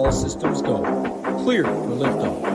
All systems go. Clear for liftoff.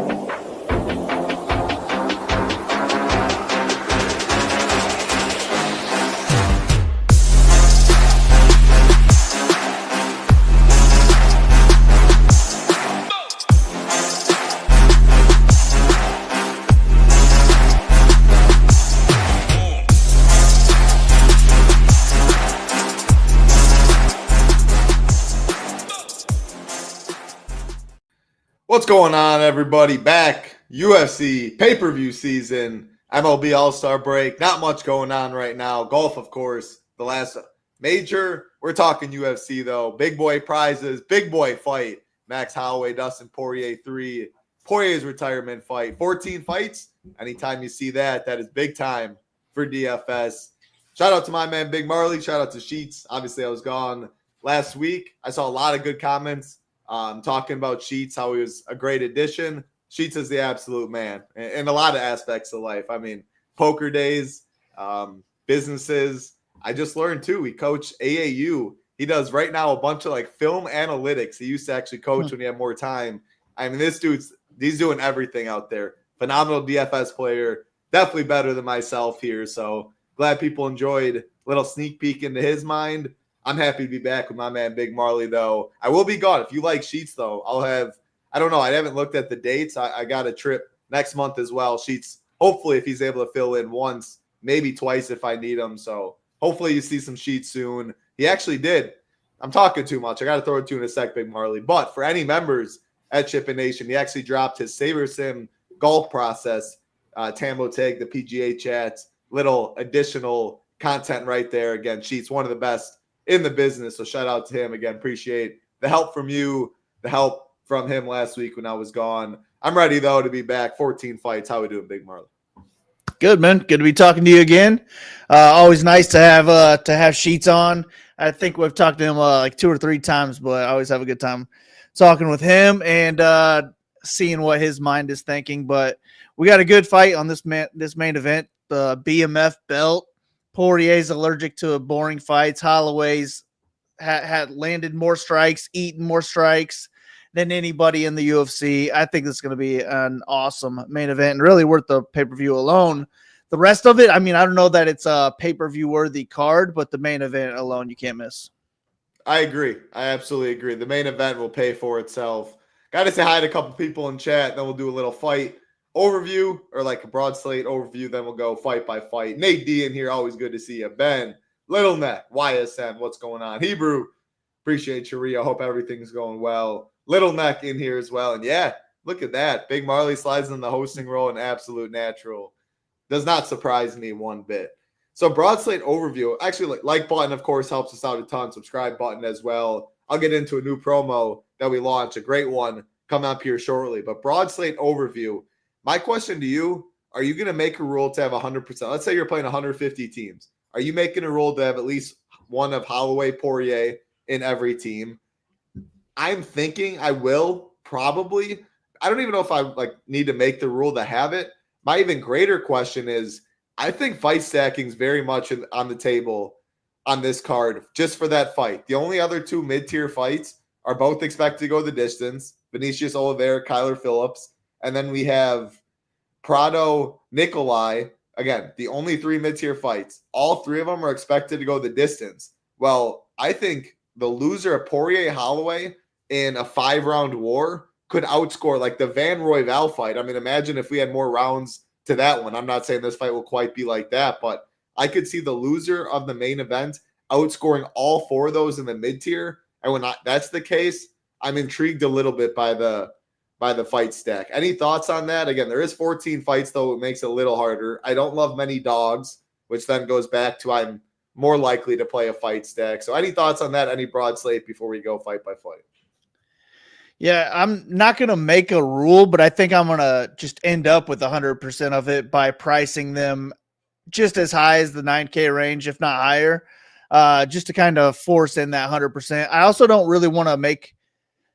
What's going on, everybody? Back UFC pay-per-view season, MLB All-Star break. Not much going on right now. Golf, of course, the last major. We're talking UFC, though. Big boy prizes, big boy fight. Max Holloway, Dustin Poirier 3. Poirier's retirement fight. 14 fights. Anytime you see that, that is big time for DFS. Shout out to my man, Big Marley. Shout out to Sheets. Obviously, I was gone last week. I saw a lot of good comments. Talking about Sheets, how he was a great addition. Sheets is the absolute man in a lot of aspects of life. I mean, poker days, businesses. I just learned too, he coached AAU. He does right now a bunch of like film analytics. He used to actually coach when he had more time. I mean, he's doing everything out there. Phenomenal DFS player. Definitely better than myself here. So glad people enjoyed a little sneak peek into his mind. I'm happy to be back with my man, Big Marley, though. I will be gone. If you like Sheets, though, I don't know. I haven't looked at the dates. I got a trip next month as well. Sheets, hopefully, if he's able to fill in once, maybe twice if I need him. So hopefully you see some Sheets soon. He actually did. I'm talking too much. I got to throw it to you in a sec, Big Marley. But for any members at Chippin Nation, he actually dropped his Saber Sim golf process, Tambo Tag, the PGA chats, little additional content right there. Again, Sheets, one of the best in the business. So shout out to him again. Appreciate the help from you, the help from him last week when I was gone. I'm ready though to be back. 14 fights. How we doing, Big Marley? Good, man. Good to be talking to you again. Always nice to have Sheets on. I think we've talked to him like 2 or 3 times, but I always have a good time talking with him and seeing what his mind is thinking. But we got a good fight on this main event, the BMF belt. Poirier's allergic to boring fights. Holloway's had landed more strikes, eaten more strikes than anybody in the UFC. I think this is going to be an awesome main event and really worth the pay-per-view alone. The rest of it, I mean, I don't know that it's a pay-per-view worthy card, but the main event alone you can't miss. I agree. I absolutely agree. The main event will pay for itself. Got to say hi to a couple people in chat, then we'll do a little fight overview or like a broad slate overview. Then we'll go fight by fight. Nate D in here. Always good to see you. Ben, Little Neck, YSM. What's going on? Hebrew. Appreciate you, Rio. Hope everything's going well. Little Neck in here as well. And yeah, look at that. Big Marley slides in the hosting role, an absolute natural. Does not surprise me one bit. So broad slate overview. Actually, like button, of course, helps us out a ton. Subscribe button as well. I'll get into a new promo that we launched. A great one coming up here shortly. But broad slate overview. My question to you, are you going to make a rule to have 100%? Let's say you're playing 150 teams. Are you making a rule to have at least one of Holloway, Poirier in every team? I'm thinking I will probably. I don't even know if I need to make the rule to have it. My even greater question is, I think fight stacking is very much on the table on this card just for that fight. The only other 2 mid-tier fights are both expected to go the distance. Vinicius Oliveira, Kyler Phillips. And then we have Praau, Nikolai. Again, the only 3 mid-tier fights. All 3 of them are expected to go the distance. Well, I think the loser of Poirier-Holloway in a 5-round war could outscore like the Van Royval fight. I mean, imagine if we had more rounds to that one. I'm not saying this fight will quite be like that, but I could see the loser of the main event outscoring all 4 of those in the mid-tier. And when that's the case, I'm intrigued a little bit by the fight stack. Any thoughts on that? Again, there is 14 fights, though. It makes it a little harder. I don't love many dogs, which then goes back to I'm more likely to play a fight stack. So any thoughts on that? Any broad slate before we go fight by fight? Yeah, I'm not going to make a rule, but I think I'm going to just end up with 100% of it by pricing them just as high as the 9K range, if not higher, just to kind of force in that 100%. I also don't really want to make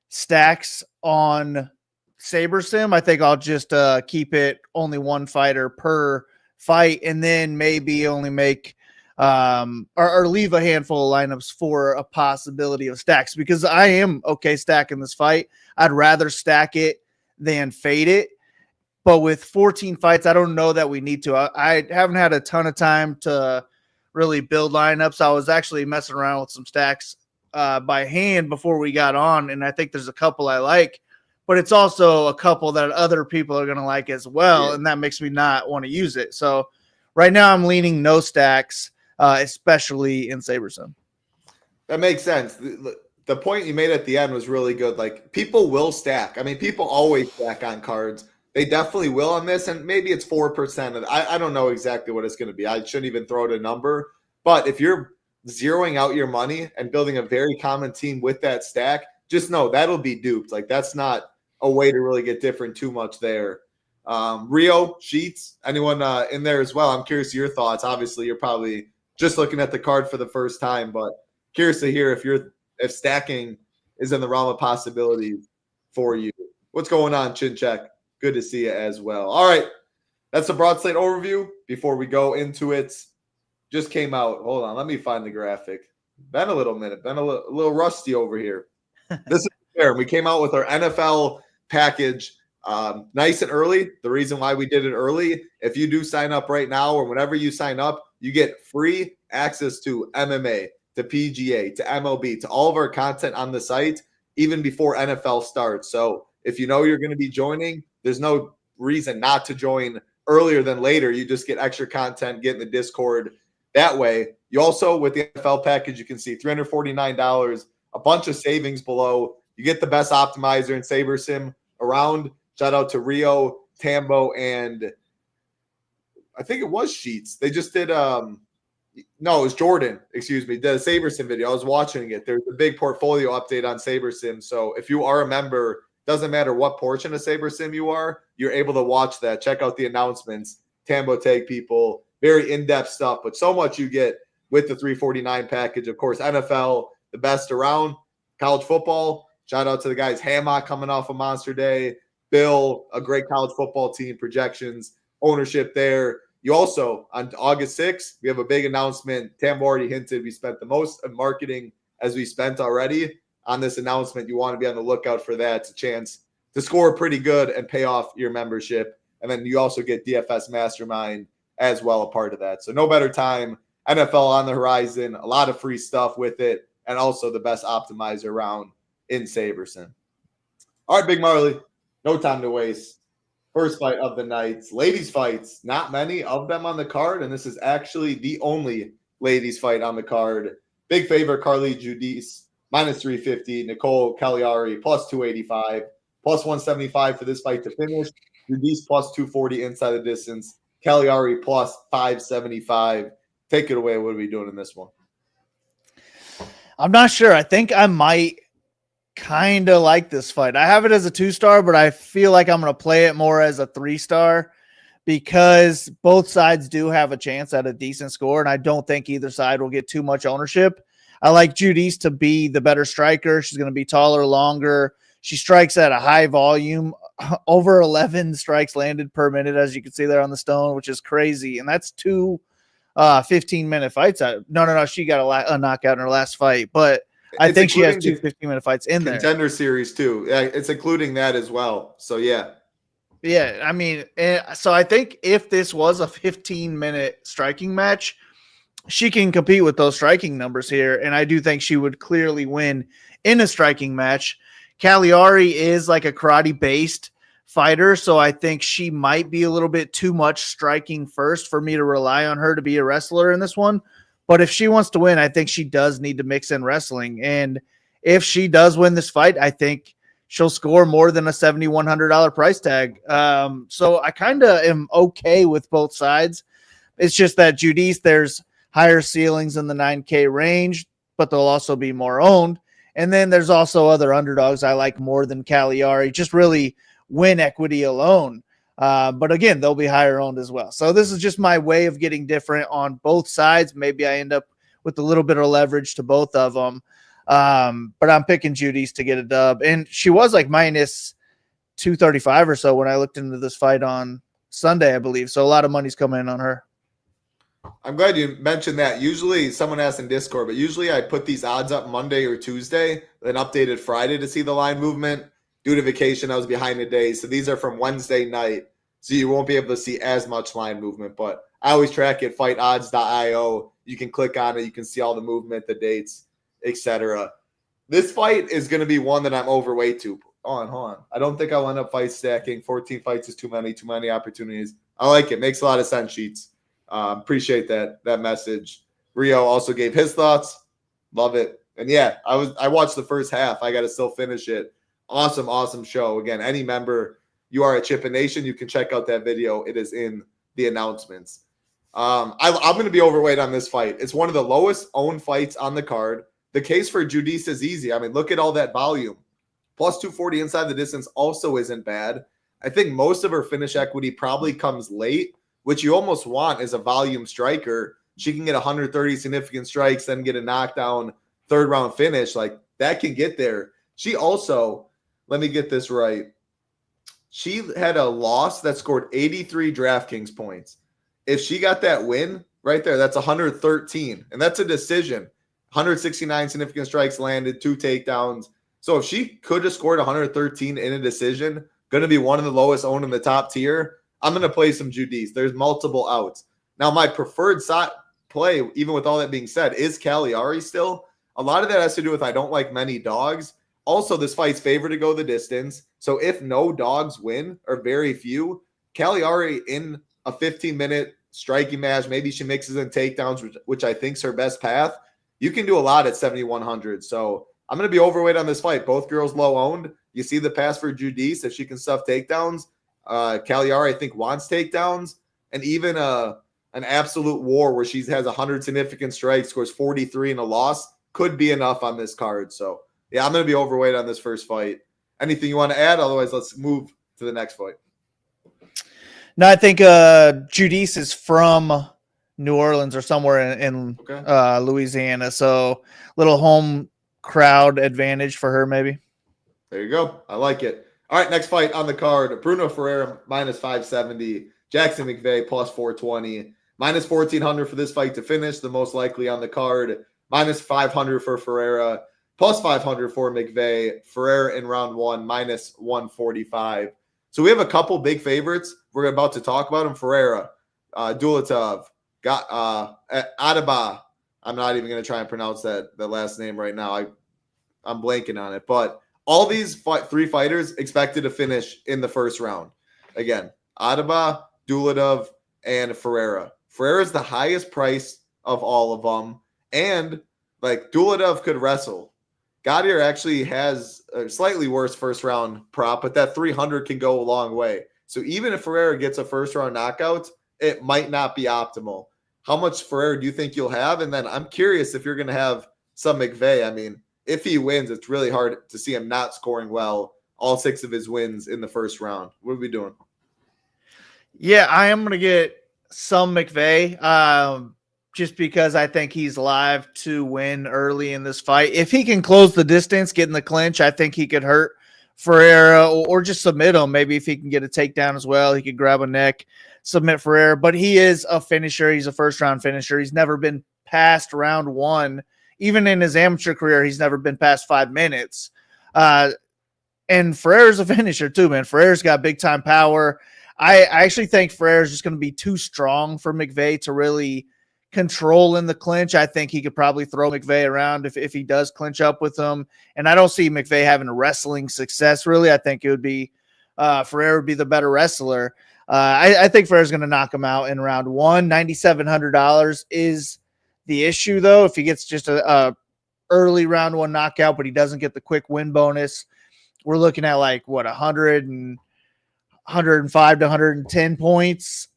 stacks on Saber Sim. I think I'll just keep it only one fighter per fight and then maybe only make or leave a handful of lineups for a possibility of stacks, because I am okay stacking this fight. I'd rather stack it than fade it. But with 14 fights, I don't know that we need to. I haven't had a ton of time to really build lineups. I was actually messing around with some stacks by hand before we got on, and I think there's a couple I like, but it's also a couple that other people are going to like as well, and that makes me not want to use it. So right now I'm leaning no stacks, especially in SaberSim. That makes sense. The point you made at the end was really good. Like, people will stack. I mean, people always stack on cards. They definitely will on this, and maybe it's 4%. I don't know exactly what it's going to be. I shouldn't even throw out a number. But if you're zeroing out your money and building a very common team with that stack, just know that'll be duped. Like, that's not a way to really get different too much there. Rio, Sheets, anyone in there as well? I'm curious to your thoughts. Obviously, you're probably just looking at the card for the first time, but curious to hear if stacking is in the realm of possibilities for you. What's going on, Chin Check? Good to see you as well. All right, that's the broad slate overview. Before we go into it, just came out. Hold on, let me find the graphic. Been a little minute. Been a little rusty over here. This is fair. We came out with our NFL package nice and early. The reason why we did it early, if you do sign up right now or whenever you sign up, you get free access to MMA, to PGA, to MLB, to all of our content on the site, even before NFL starts. So if you know you're going to be joining, there's no reason not to join earlier than later. You just get extra content, get in the Discord that way. You also, with the NFL package, you can see $349, a bunch of savings below. You get the best optimizer in SaberSim around. Shout out to Rio, Tambo, and I think it was Sheets. They just did no, it was Jordan, excuse me, the SaberSim video. I was watching it. There's a big portfolio update on SaberSim. So if you are a member, doesn't matter what portion of SaberSim you are, you're able to watch that. Check out the announcements, Tambo Tag people, very in-depth stuff, but so much you get with the $349 package. Of course, NFL, the best around. College football, shout out to the guys, Hammock coming off a monster day, Bill, a great college football team, projections, ownership there. You also, on August 6th, we have a big announcement. Tambo already hinted we spent the most of marketing as we spent already on this announcement. You want to be on the lookout for that. It's a chance to score pretty good and pay off your membership. And then you also get DFS Mastermind as well, a part of that. So no better time. NFL on the horizon, a lot of free stuff with it, and also the best optimizer around in SaberSim. All right, Big Marley, no time to waste. First fight of the night. Ladies fights, not many of them on the card, and this is actually the only ladies fight on the card. Big favorite, Carly Judice, minus 350. Nicole Caliari, plus 285. Plus 175 for this fight to finish. Judice, plus 240 inside the distance. Caliari, plus 575. Take it away. What are we doing in this one? I'm not sure. I think I might kind of like this fight. I have it as a 2-star, but I feel like I'm going to play it more as a 3-star because both sides do have a chance at a decent score, and I don't think either side will get too much ownership. I like Judice to be the better striker. She's going to be taller, longer. She strikes at a high volume, over 11 strikes landed per minute, as you can see there on the stone, which is crazy. And that's two 15-minute fights. No. She got a knockout in her last fight, but I think she has two 15-minute fights in there. Contender series too. Yeah, it's including that as well. So yeah. Yeah, I mean, so I think if this was a 15-minute striking match, she can compete with those striking numbers here, and I do think she would clearly win in a striking match. Caliari is like a karate-based fighter, so I think she might be a little bit too much striking first for me to rely on her to be a wrestler in this one. But if she wants to win, I think she does need to mix in wrestling. And if she does win this fight, I think she'll score more than a $7,100 price tag. So I kind of am okay with both sides. It's just that Judice, there's higher ceilings in the 9K range, but they'll also be more owned. And then there's also other underdogs I like more than Caliari, just really win equity alone. But again, they'll be higher owned as well. So this is just my way of getting different on both sides. Maybe I end up with a little bit of leverage to both of them. But I'm picking Judice to get a dub. And she was like minus 235 or so when I looked into this fight on Sunday, I believe. So a lot of money's coming in on her. I'm glad you mentioned that. Usually someone asked in Discord, but usually I put these odds up Monday or Tuesday, then updated Friday to see the line movement. Due to vacation, I was behind a day. So these are from Wednesday night. So you won't be able to see as much line movement. But I always track it, fightodds.io. You can click on it. You can see all the movement, the dates, etc. This fight is going to be one that I'm overweight to. Hold on. I don't think I'll end up fight stacking. 14 fights is too many opportunities. I like it. Makes a lot of sense, Sheets. Appreciate that message. Rio also gave his thoughts. Love it. And yeah, I watched the first half. I got to still finish it. Awesome show. Again, any member, you are a Chippin' Nation, you can check out that video. It is in the announcements. I'm going to be overweight on this fight. It's one of the lowest owned fights on the card. The case for Judice is easy. I mean, look at all that volume. Plus 240 inside the distance also isn't bad. I think most of her finish equity probably comes late, which you almost want as a volume striker. She can get 130 significant strikes, then get a knockdown, third round finish. Like, that can get there. She also, let me get this right. She had a loss that scored 83 DraftKings points. If she got that win right there, that's 113. And that's a decision. 169 significant strikes landed, 2 takedowns. So if she could have scored 113 in a decision, going to be one of the lowest owned in the top tier, I'm going to play some Judice. There's multiple outs. Now, my preferred play, even with all that being said, is Caliari still. A lot of that has to do with I don't like many dogs. Also, this fight's favored to go the distance. So if no dogs win, or very few, Caliari in a 15-minute striking match, maybe she mixes in takedowns, which I think is her best path. You can do a lot at 7,100. So I'm going to be overweight on this fight. Both girls low owned. You see the pass for Judice. If she can stuff takedowns, Caliari, I think, wants takedowns. And even an absolute war where she has 100 significant strikes, scores 43 in a loss, could be enough on this card. So, yeah, I'm going to be overweight on this first fight. Anything you want to add? Otherwise, let's move to the next fight. No, I think Judice is from New Orleans or somewhere in Louisiana. So little home crowd advantage for her, maybe. There you go. I like it. All right, next fight on the card. Bruno Ferrer minus 570. Jackson McVey plus 420. Minus 1,400 for this fight to finish. The most likely on the card. Minus 500 for Ferreira. Plus 500 for McVey. Ferrer in round 1. Minus 145. So we have a couple big favorites. We're about to talk about them. Ferreira, Duelative, Adaba. I'm not even going to try and pronounce the last name right now. I'm blanking on it. But all these three fighters expected to finish in the first round. Again, Adaba, Duelative, and Ferreira. Ferreira is the highest price of all of them. And, like, Duelative could wrestle. Gutierre actually has a slightly worse first-round prop, but that 300 can go a long way. So even if Ferreira gets a first-round knockout, it might not be optimal. How much Ferreira do you think you'll have? And then I'm curious if you're going to have some McVey. I mean, if he wins, it's really hard to see him not scoring well all 6 of his wins in the first round. What are we doing? Yeah, I am going to get some McVey just because I think he's live to win early in this fight. If he can close the distance, get in the clinch, I think he could hurt Ferreira or just submit him. Maybe if he can get a takedown as well, he could grab a neck, submit Ferreira. But he is a finisher. He's a first-round finisher. He's never been past round 1. Even in his amateur career, he's never been past 5 minutes. And Ferreira's a finisher too, man. Ferreira's got big-time power. I actually think Ferreira's just going to be too strong for McVey to really control in the clinch. I think he could probably throw McVey around if he does clinch up with him. And I don't see McVey having a wrestling success, really. I think it would be Ferrer would be the better wrestler. I think Ferrer's going to knock him out in round 1. $9,700 is the issue, though. If he gets just a early round 1 knockout, but he doesn't get the quick win bonus, we're looking at like, what, 105 to 110 points.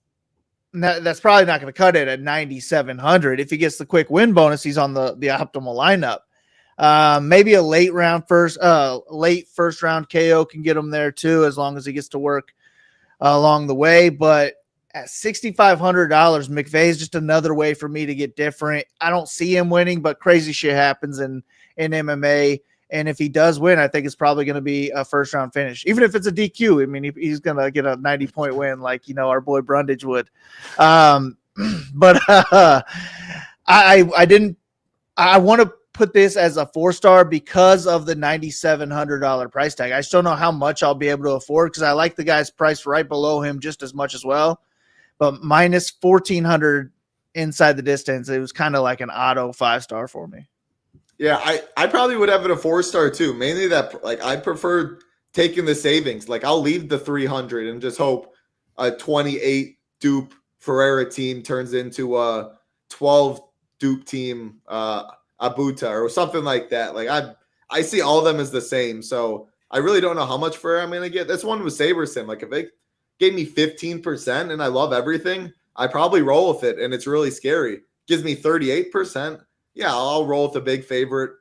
That's probably not going to cut it at 9,700. If he gets the quick win bonus, he's on the optimal lineup. Maybe a late first round KO can get him there too, as long as he gets to work along the way. But at $6,500, McVey is just another way for me to get different. I don't see him winning, but crazy shit happens in MMA. And if he does win, I think it's probably going to be a first-round finish. Even if it's a DQ, I mean, he's going to get a 90-point win like, our boy Brundage would. but I didn't. I want to put this as a 4-star because of the $9,700 price tag. I still don't know how much I'll be able to afford because I like the guy's price right below him just as much as well. But minus 1,400 inside the distance, it was kind of like an auto 5-star for me. Yeah, I probably would have it a 4-star too. Mainly that, like, I prefer taking the savings. Like, I'll leave the 300 and just hope a 28 dupe Ferrer team turns into a 12 dupe team Abuta or something like that. Like, I see all of them as the same. So I really don't know how much Ferrer I'm going to get. This one was Sabersim. Like, if they gave me 15% and I love everything, I probably roll with it. And it's really scary. Gives me 38%. Yeah, I'll roll with the big favorite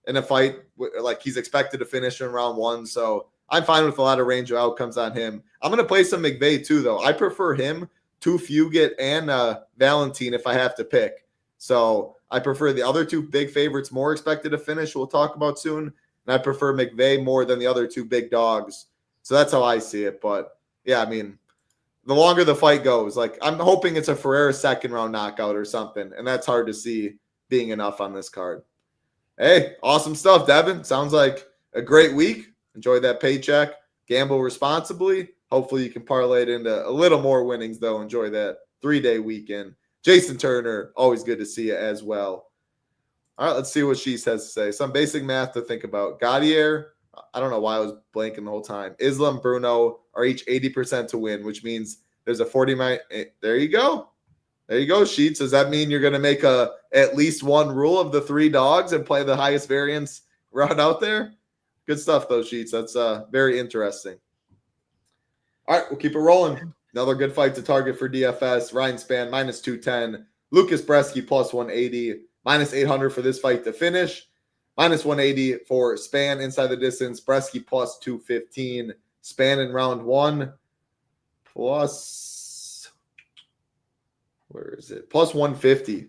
in a fight. Like, he's expected to finish in round 1. So I'm fine with a lot of range of outcomes on him. I'm going to play some McVey too, though. I prefer him to Fugat and Valentine if I have to pick. So I prefer the other 2 big favorites more expected to finish. We'll talk about soon. And I prefer McVey more than the other 2 big dogs. So that's how I see it. But yeah, I mean, the longer the fight goes, like, I'm hoping it's a Ferrer 2nd round knockout or something. And that's hard to see being enough on this card. Hey, awesome stuff, Devin. Sounds like a great week. Enjoy that paycheck. Gamble responsibly. Hopefully you can parlay it into a little more winnings, though. Enjoy that 3-day weekend. Jason Turner, always good to see you as well. All right, let's see what she has to say. Some basic math to think about. Gutierre, I don't know why I was blanking the whole time. Islam, Bruno are each 80% to win, which means there's a 40 there you go. There you go, Sheets. Does that mean you're going to make at least one rule of the 3 dogs and play the highest variance route out there? Good stuff, though, Sheets. That's very interesting. All right, we'll keep it rolling. Another good fight to target for DFS. Ryan Spann, minus 210. Lucas Breeski, plus 180. Minus 800 for this fight to finish. Minus 180 for Spann inside the distance. Breeski, plus 215. Spann in round 1. Where is it? Plus 150.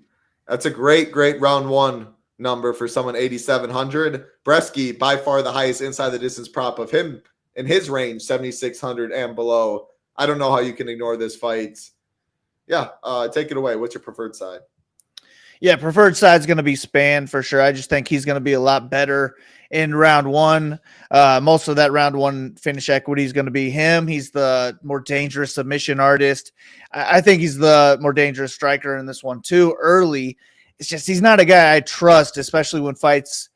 That's a great round 1 number for someone 8,700. Breeski, by far the highest inside the distance prop of him in his range, 7,600 and below. I don't know how you can ignore this fight. Yeah, take it away. What's your preferred side? Yeah, preferred side is going to be Spann for sure. I just think he's going to be a lot better in round 1. Most of that round 1 finish equity is going to be him. He's the more dangerous submission artist. I think he's the more dangerous striker in this one too. Early, it's just he's not a guy I trust, especially when fights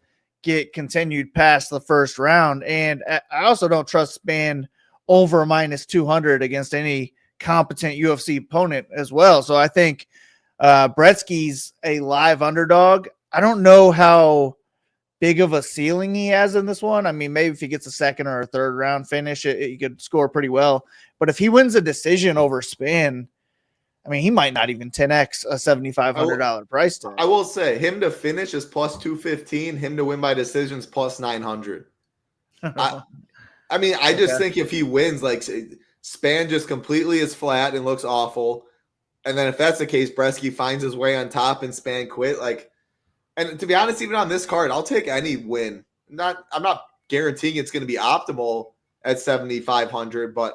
get continued past the first round. And I also don't trust Spann over minus 200 against any competent UFC opponent as well. So I think Breeski's a live underdog. I don't know how big of a ceiling he has in this one. I mean, maybe if he gets a 2nd or a 3rd round finish, he could score pretty well. But if he wins a decision over Spann, I mean, he might not even 10x a $7,500 price tag. I will say, him to finish is plus 215. Him to win by decisions plus 900. I mean, I just think if he wins, like, Spann just completely is flat and looks awful. And then if that's the case, Breeski finds his way on top and Spann quit. Like, and to be honest, even on this card, I'll take any win. I'm not guaranteeing it's going to be optimal at 7,500, but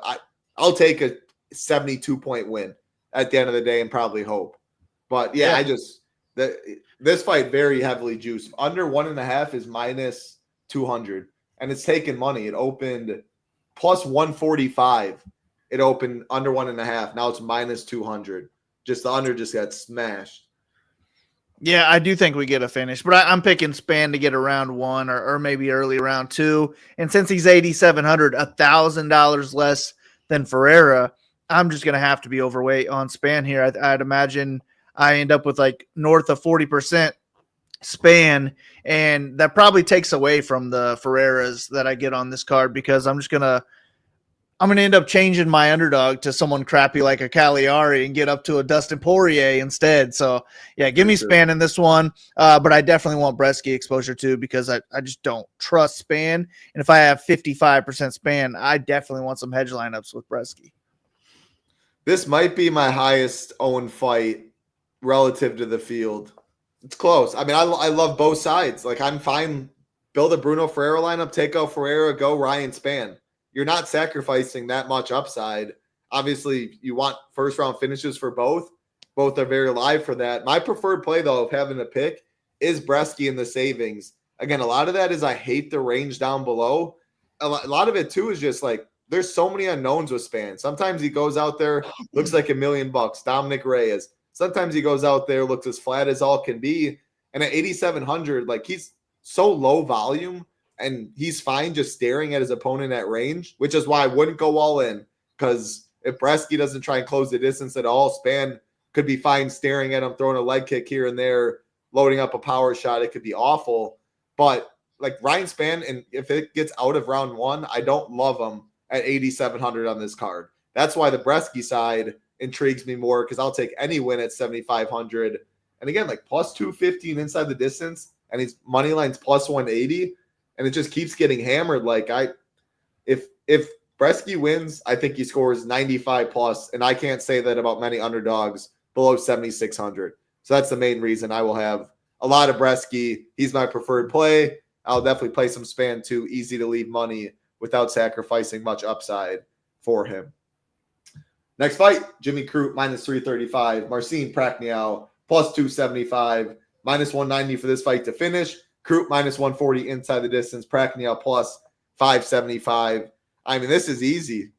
I'll take a 72-point win at the end of the day and probably hope. But yeah. This fight very heavily juiced. Under 1.5 is minus 200, and it's taken money. It opened plus 145. It opened under 1.5. Now it's minus 200. Just the under just got smashed. Yeah, I do think we get a finish, but I'm picking Spann to get around 1 or maybe early round 2. And since he's 8,700, $1,000 less than Ferreira, I'm just going to have to be overweight on Spann here. I'd imagine I end up with like north of 40% Spann, and that probably takes away from the Ferreiras that I get on this card because I'm going to end up changing my underdog to someone crappy like a Caliari and get up to a Dustin Poirier instead. So, yeah, give me Spann in this one. But I definitely want Breeski exposure too because I just don't trust Spann. And if I have 55% Spann, I definitely want some hedge lineups with Breeski. This might be my highest owned fight relative to the field. It's close. I mean, I love both sides. Like, I'm fine. Build a Bruno Ferreira lineup, take out Ferreira, go Ryan Spann. You're not sacrificing that much upside. Obviously, you want first-round finishes for both, both are very live for that. My preferred play, though, of having a pick is Breeski in the savings. Again, a lot of that is I hate the range down below. A lot of it, too, is just like there's so many unknowns with Span. Sometimes he goes out there, looks like $1 million. Dominic Reyes. Sometimes he goes out there, looks as flat as all can be. And at 8,700, like he's so low volume and he's fine just staring at his opponent at range, which is why I wouldn't go all in, because if Breeski doesn't try and close the distance at all, Span could be fine staring at him, throwing a leg kick here and there, loading up a power shot. It could be awful. But like Ryan Span, and if it gets out of round one, I don't love him at 8,700 on this card. That's why the Breeski side intrigues me more, because I'll take any win at 7,500. And again, like plus 215 inside the distance, and his money line's plus 180, and it just keeps getting hammered. Like if Breeski wins, I think he scores 95 plus, and I can't say that about many underdogs below 7,600. So that's the main reason I will have a lot of Breeski. He's my preferred play. I'll definitely play some Span too. Easy to leave money without sacrificing much upside for him. Next fight, Jimmy Croo minus 335. Marcin Prachnow plus 275. Minus 190 for this fight to finish. Croo minus 140 inside the distance. Prachnow plus 575. I mean, this is easy.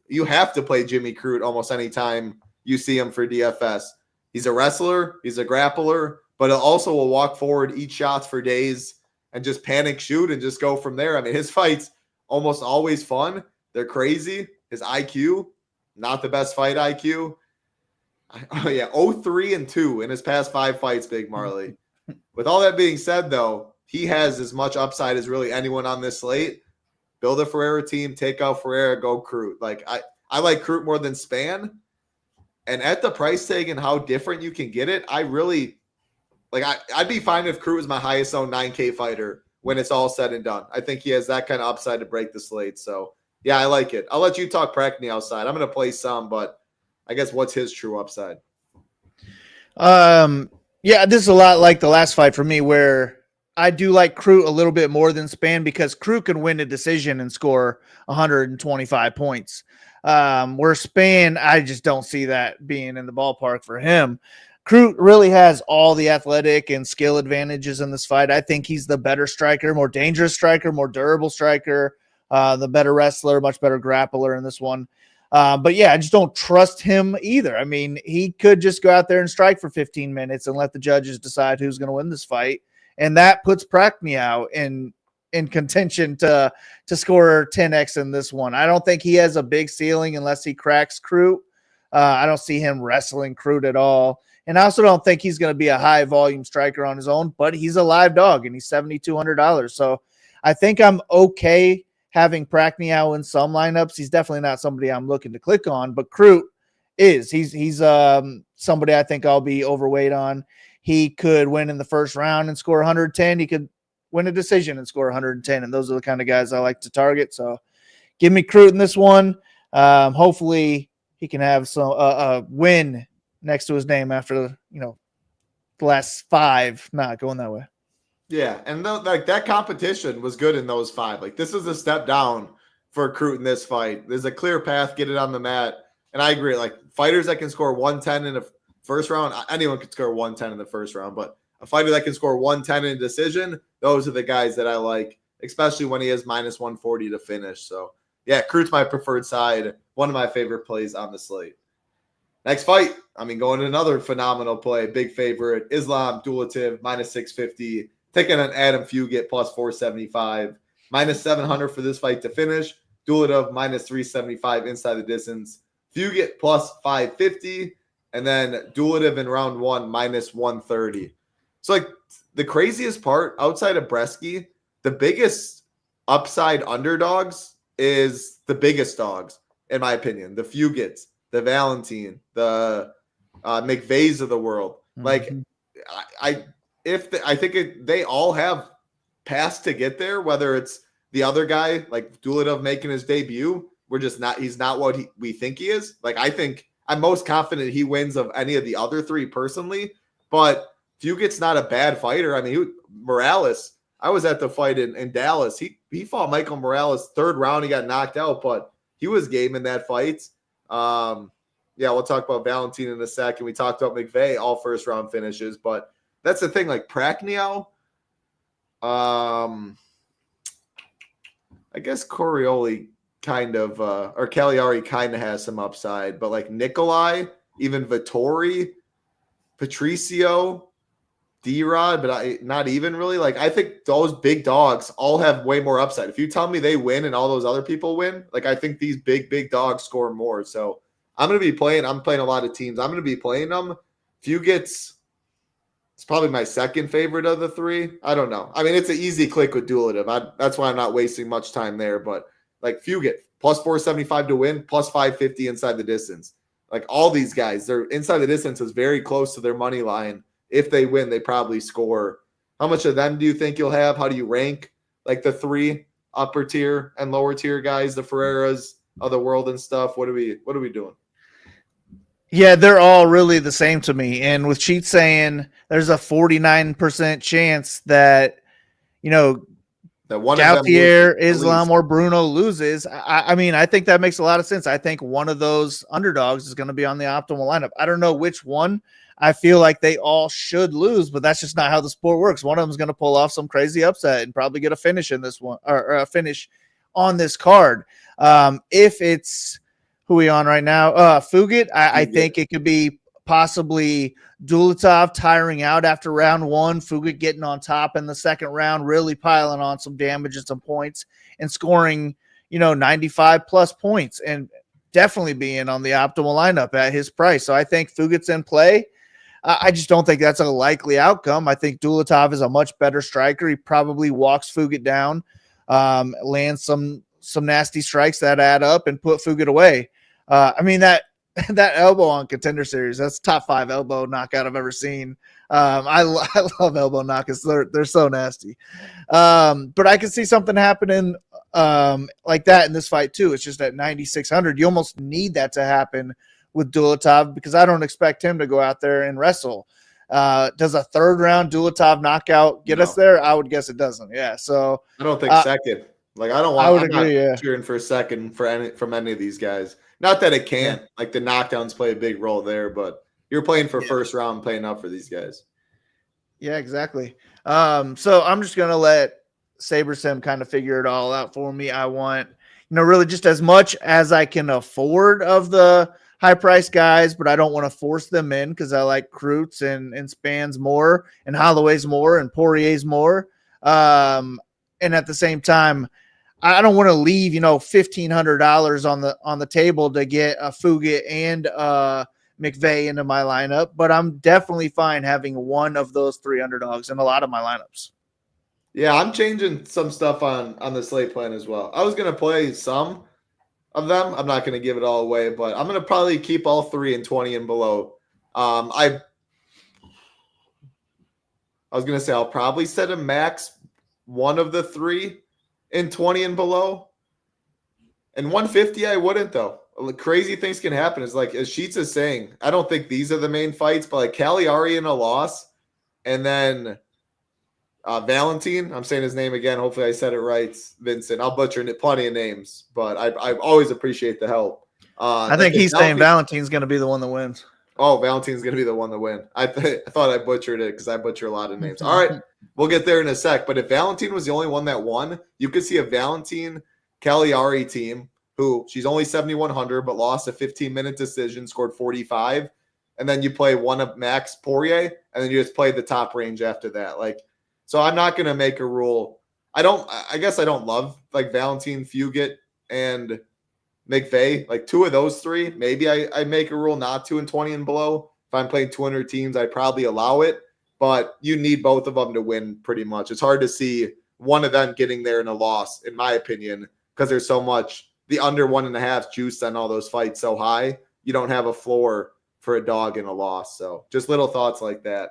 You have to play Jimmy Croo almost any time you see him for DFS. He's a wrestler. He's a grappler. But it also will walk forward, eat shots for days, and just panic shoot and just go from there. I mean, his fights almost always fun. They're crazy. His IQ, not the best fight IQ. Oh, yeah, 0-3-2 in his past 5 fights, Big Marley. With all that being said, though, he has as much upside as really anyone on this slate. Build a Ferrer team, take out Ferrer, go Croo. Like, I like Croo more than Span. And at the price tag and how different you can get it, I really – like, I'd be fine if Croo was my highest owned 9K fighter when it's all said and done. I think he has that kind of upside to break the slate. So, yeah, I like it. I'll let you talk Prachnow outside. I'm going to play some, but I guess what's his true upside? Yeah, this is a lot like the last fight for me, where I do like Croo a little bit more than Span, because Croo can win a decision and score 125 points. Where Span, I just don't see that being in the ballpark for him. Croo really has all the athletic and skill advantages in this fight. I think he's the better striker, more dangerous striker, more durable striker, the better wrestler, much better grappler in this one. But yeah, I just don't trust him either. I mean, he could just go out there and strike for 15 minutes and let the judges decide who's going to win this fight. And that puts Prachnow in contention to score 10x in this one. I don't think he has a big ceiling unless he cracks Croo. I don't see him wrestling Croo at all. And I also don't think he's going to be a high volume striker on his own, but he's a live dog and he's $7,200. So I think I'm okay having Prachnow in some lineups. He's definitely not somebody I'm looking to click on, but Croo is. He's somebody I think I'll be overweight on. He could win in the first round and score 110. He could win a decision and score 110. And those are the kind of guys I like to target. So give me Croo in this one. Hopefully he can have some a win next to his name after, the last 5 not going that way. Yeah, and like that competition was good in those 5. Like, this is a step down for Croo in this fight. There's a clear path, get it on the mat. And I agree, like fighters that can score 110 in the first round, anyone can score 110 in the first round, but a fighter that can score 110 in a decision, those are the guys that I like, especially when he has minus 140 to finish. So yeah, Croo's my preferred side, one of my favorite plays on the slate. Next fight, going to another phenomenal play, big favorite, Islam Duelative, minus 650, taking on Adam Fugat, plus 475, minus 700 for this fight to finish. Duelative, minus 375 inside the distance. Fugat, plus 550, and then Duelative in round 1, minus 130. So, like, the craziest part, outside of Breeski, the biggest upside underdogs is the biggest dogs, in my opinion. The Fugats, the Valentine, the McVeys of the world. Mm-hmm. Like, I think they all have paths to get there, whether it's the other guy, like Duelative making his debut, he's not what we think he is. Like, I think I'm most confident he wins of any of the other 3 personally, but Fugat's not a bad fighter. Morales, I was at the fight in Dallas. He fought Michael Morales 3rd round. He got knocked out, but he was game in that fight. Yeah, we'll talk about Valentine in a second. We talked about McVey, all first round finishes, but that's the thing. Like Prachnow, I guess Corioli kind of, or Caliari kind of has some upside, but like Nikolai, even Vtori, Patricio, D-Rod, but not even really. Like, I think those big dogs all have way more upside. If you tell me they win and all those other people win, like, I think these big dogs score more. So I'm playing a lot of teams. I'm going to be playing them. Fugat's, it's probably my second favorite of the three. I don't know. I mean, it's an easy click with Duelative. That's why I'm not wasting much time there. But like Fugat, plus 475 to win, plus 550 inside the distance. Like all these guys, their inside the distance is very close to their money line. If they win, they probably score. How much of them do you think you'll have? How do you rank like the three upper tier and lower tier guys, the Ferreras of the world and stuff? What are we doing? Yeah, they're all really the same to me. And with Cheat saying there's a 49% chance that, that one Gutierre, Islam, or Bruno loses. I mean, I think that makes a lot of sense. I think one of those underdogs is going to be on the optimal lineup. I don't know which one. I feel like they all should lose, but that's just not how the sport works. One of them is going to pull off some crazy upset and probably get a finish in this one, or a finish on this card. If it's who we on right now, Fugat, I think it could be possibly Duelative tiring out after round one, Fugat getting on top in the second round, really piling on some damage and some points and scoring, 95 plus points and definitely being on the optimal lineup at his price. So I think Fugat's in play. I just don't think that's a likely outcome. I think Duelative is a much better striker. He probably walks Fugat down, lands some nasty strikes that add up and put Fugat away. I mean, that elbow on Contender Series, that's top 5 elbow knockout I've ever seen. I love elbow knockouts. They're so nasty. But I can see something happening like that in this fight too. It's just at 9,600. You almost need that to happen with Duelative because I don't expect him to go out there and wrestle. Does a third round Duelative knockout get us there? I would guess it doesn't. Yeah. So I don't think second. Like I would agree. Yeah. Cheering for a second from any of these guys. Not that it can't. Yeah. Like the knockdowns play a big role there, but you're playing for first round, playing up for these guys. Yeah, exactly. So I'm just gonna let SaberSim kind of figure it all out for me. I want, really just as much as I can afford of the high price guys, but I don't want to force them in because I like Croots and Spans more and Holloway's more and Poirier's more. And at the same time, I don't want to leave, $1,500 on the table to get a Fugat and McVey into my lineup, but I'm definitely fine having one of those three underdogs in a lot of my lineups. Yeah, I'm changing some stuff on the slate plan as well. I was going to play some of them. I'm not going to give it all away, but I'm going to probably keep all three in 20 and below. I was going to say I'll probably set a max one of the three in 20 and below. And 150, I wouldn't, though. Crazy things can happen. It's like, as Sheets is saying, I don't think these are the main fights, but like Caliari in a loss, and then Valentine, I'm saying his name again. Hopefully I said it right, Vincent. I'll butcher plenty of names, but I always appreciate the help. I think he's saying Valentine's going to be the one that wins. Oh, Valentine's going to be the one to win. I thought I butchered it because I butcher a lot of names. All right, we'll get there in a sec. But if Valentine was the only one that won, you could see a Valentine Caliari team who she's only 7,100 but lost a 15-minute decision, scored 45, and then you play one of Max Poirier, and then you just play the top range after that. Like, so I'm not going to make a rule. I guess I don't love like Valentine, Fugat, and McVey, like two of those three, maybe I make a rule not to in 20 and below. If I'm playing 200 teams, I'd probably allow it, but you need both of them to win pretty much. It's hard to see one of them getting there in a loss, in my opinion, because there's so much, the under 1.5 juice on all those fights so high, you don't have a floor for a dog in a loss. So just little thoughts like that.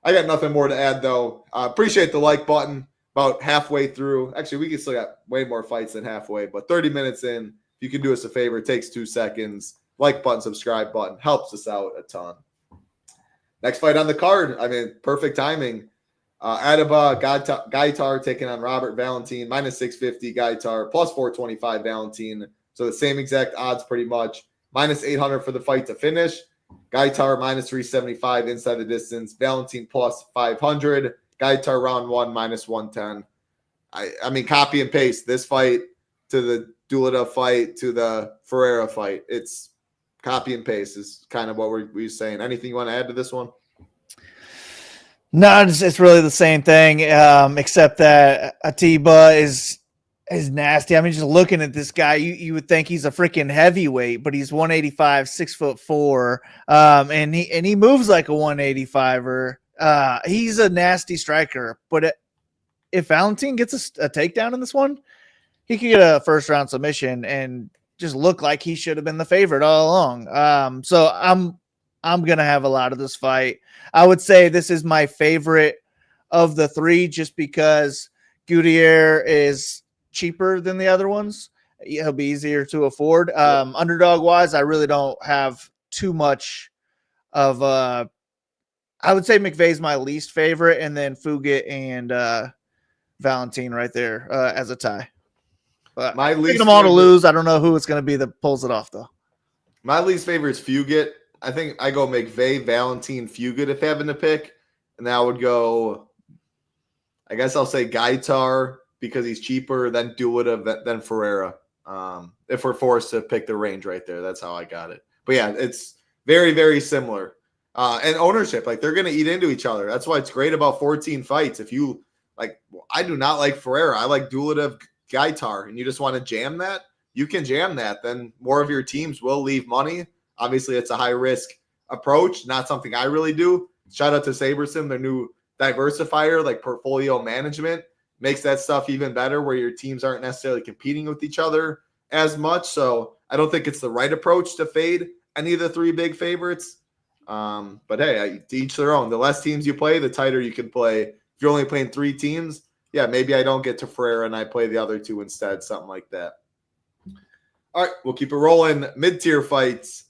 I got nothing more to add, though. Appreciate the like button. About halfway through. Actually, we can still got way more fights than halfway, but 30 minutes in, if you can do us a favor, it takes 2 seconds. Like button, subscribe button. Helps us out a ton. Next fight on the card. I mean, perfect timing. Adaba Gutierre taking on Robert Valentine. Minus 650 Gutierre. Plus 425 Valentine. So the same exact odds pretty much. minus 800 for the fight to finish. Gutierre minus 375 inside the distance. Valentine plus 500. Gutierre round 1 minus 110. I mean, copy and paste this fight to the Duelative fight to the Ferrer fight. It's copy and paste is kind of what we're saying. Anything you want to add to this one? No, it's really the same thing, except that Atiba is nasty. I mean, just looking at this guy, you would think he's a freaking heavyweight, but he's 185, 6'4", and he moves like a 185er. He's a nasty striker, but if Valentine gets a takedown in this one, he could get a first round submission and just look like he should have been the favorite all along. So I'm gonna have a lot of this fight. I would say this is my favorite of the three, just because Gutierre is cheaper than the other ones. He'll be easier to afford. Underdog wise, I really don't have too much of I would say McVey's my least favorite, and then Fugat and Valentine right there as a tie. But My picking least them all to favorite- lose. I don't know who it's going to be that pulls it off, though. My least favorite is Fugat. I think I go McVey, Valentine, Fugat if having to pick. And I would go, I guess I'll say Gutierre because he's cheaper, then Duelative, then Ferrer. If we're forced to pick the range right there, that's how I got it. But yeah, it's very, very similar. And ownership, like they're going to eat into each other. That's why it's great about 14 fights. If you like, I do not like Ferrer. I like Duelative, Gutierre, and you just want to jam that, you can jam that. Then more of your teams will leave money. Obviously, it's a high risk approach, not something I really do. Shout out to Sabersim, their new diversifier, like portfolio management, makes that stuff even better where your teams aren't necessarily competing with each other as much. So I don't think it's the right approach to fade any of the three big favorites. But hey, to each their own. The less teams you play, the tighter you can play. If you're only playing 3 teams, yeah, maybe I don't get to Ferrer and I play the other 2 instead, something like that. All right, we'll keep it rolling. Mid-tier fights.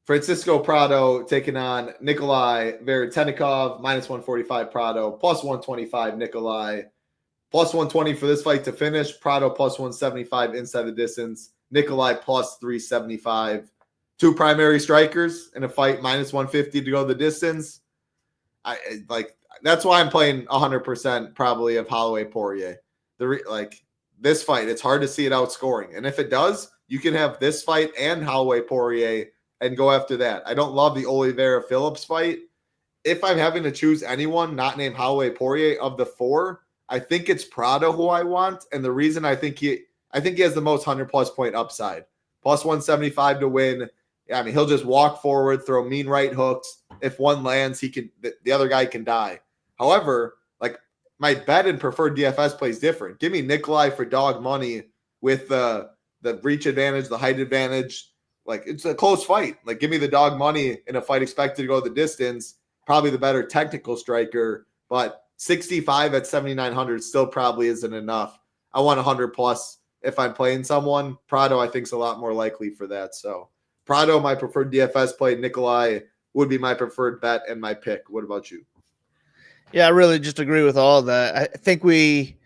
Francisco Prado taking on Nikolai Veriteneovus, minus 145 Prado, plus 125 Nikolai, plus 120 for this fight to finish. Prado plus 175 inside the distance. Nikolai plus 375. 2 primary strikers in a fight, minus 150 to go the distance. That's why I'm playing 100% probably of Holloway Poirier. This fight, it's hard to see it outscoring. And if it does, you can have this fight and Holloway Poirier and go after that. I don't love the Olivivera Phillips fight. If I'm having to choose anyone not named Holloway Poirier of the 4, I think it's Prado who I want. And the reason I think he has the most 100+ point upside. Plus 175 to win. I mean, he'll just walk forward, throw mean right hooks. If one lands, the other guy can die. However, like my bet and preferred DFS plays different. Give me Nikolai for dog money with the reach advantage, the height advantage. Like it's a close fight. Like give me the dog money in a fight expected to go the distance. Probably the better technical striker, but 65 at 7,900 still probably isn't enough. I want 100+ if I'm playing someone. Prado, I think, is a lot more likely for that. So Prado, my preferred DFS play. Nikolai would be my preferred bet and my pick. What about you? Yeah, I really just agree with all of that. I think we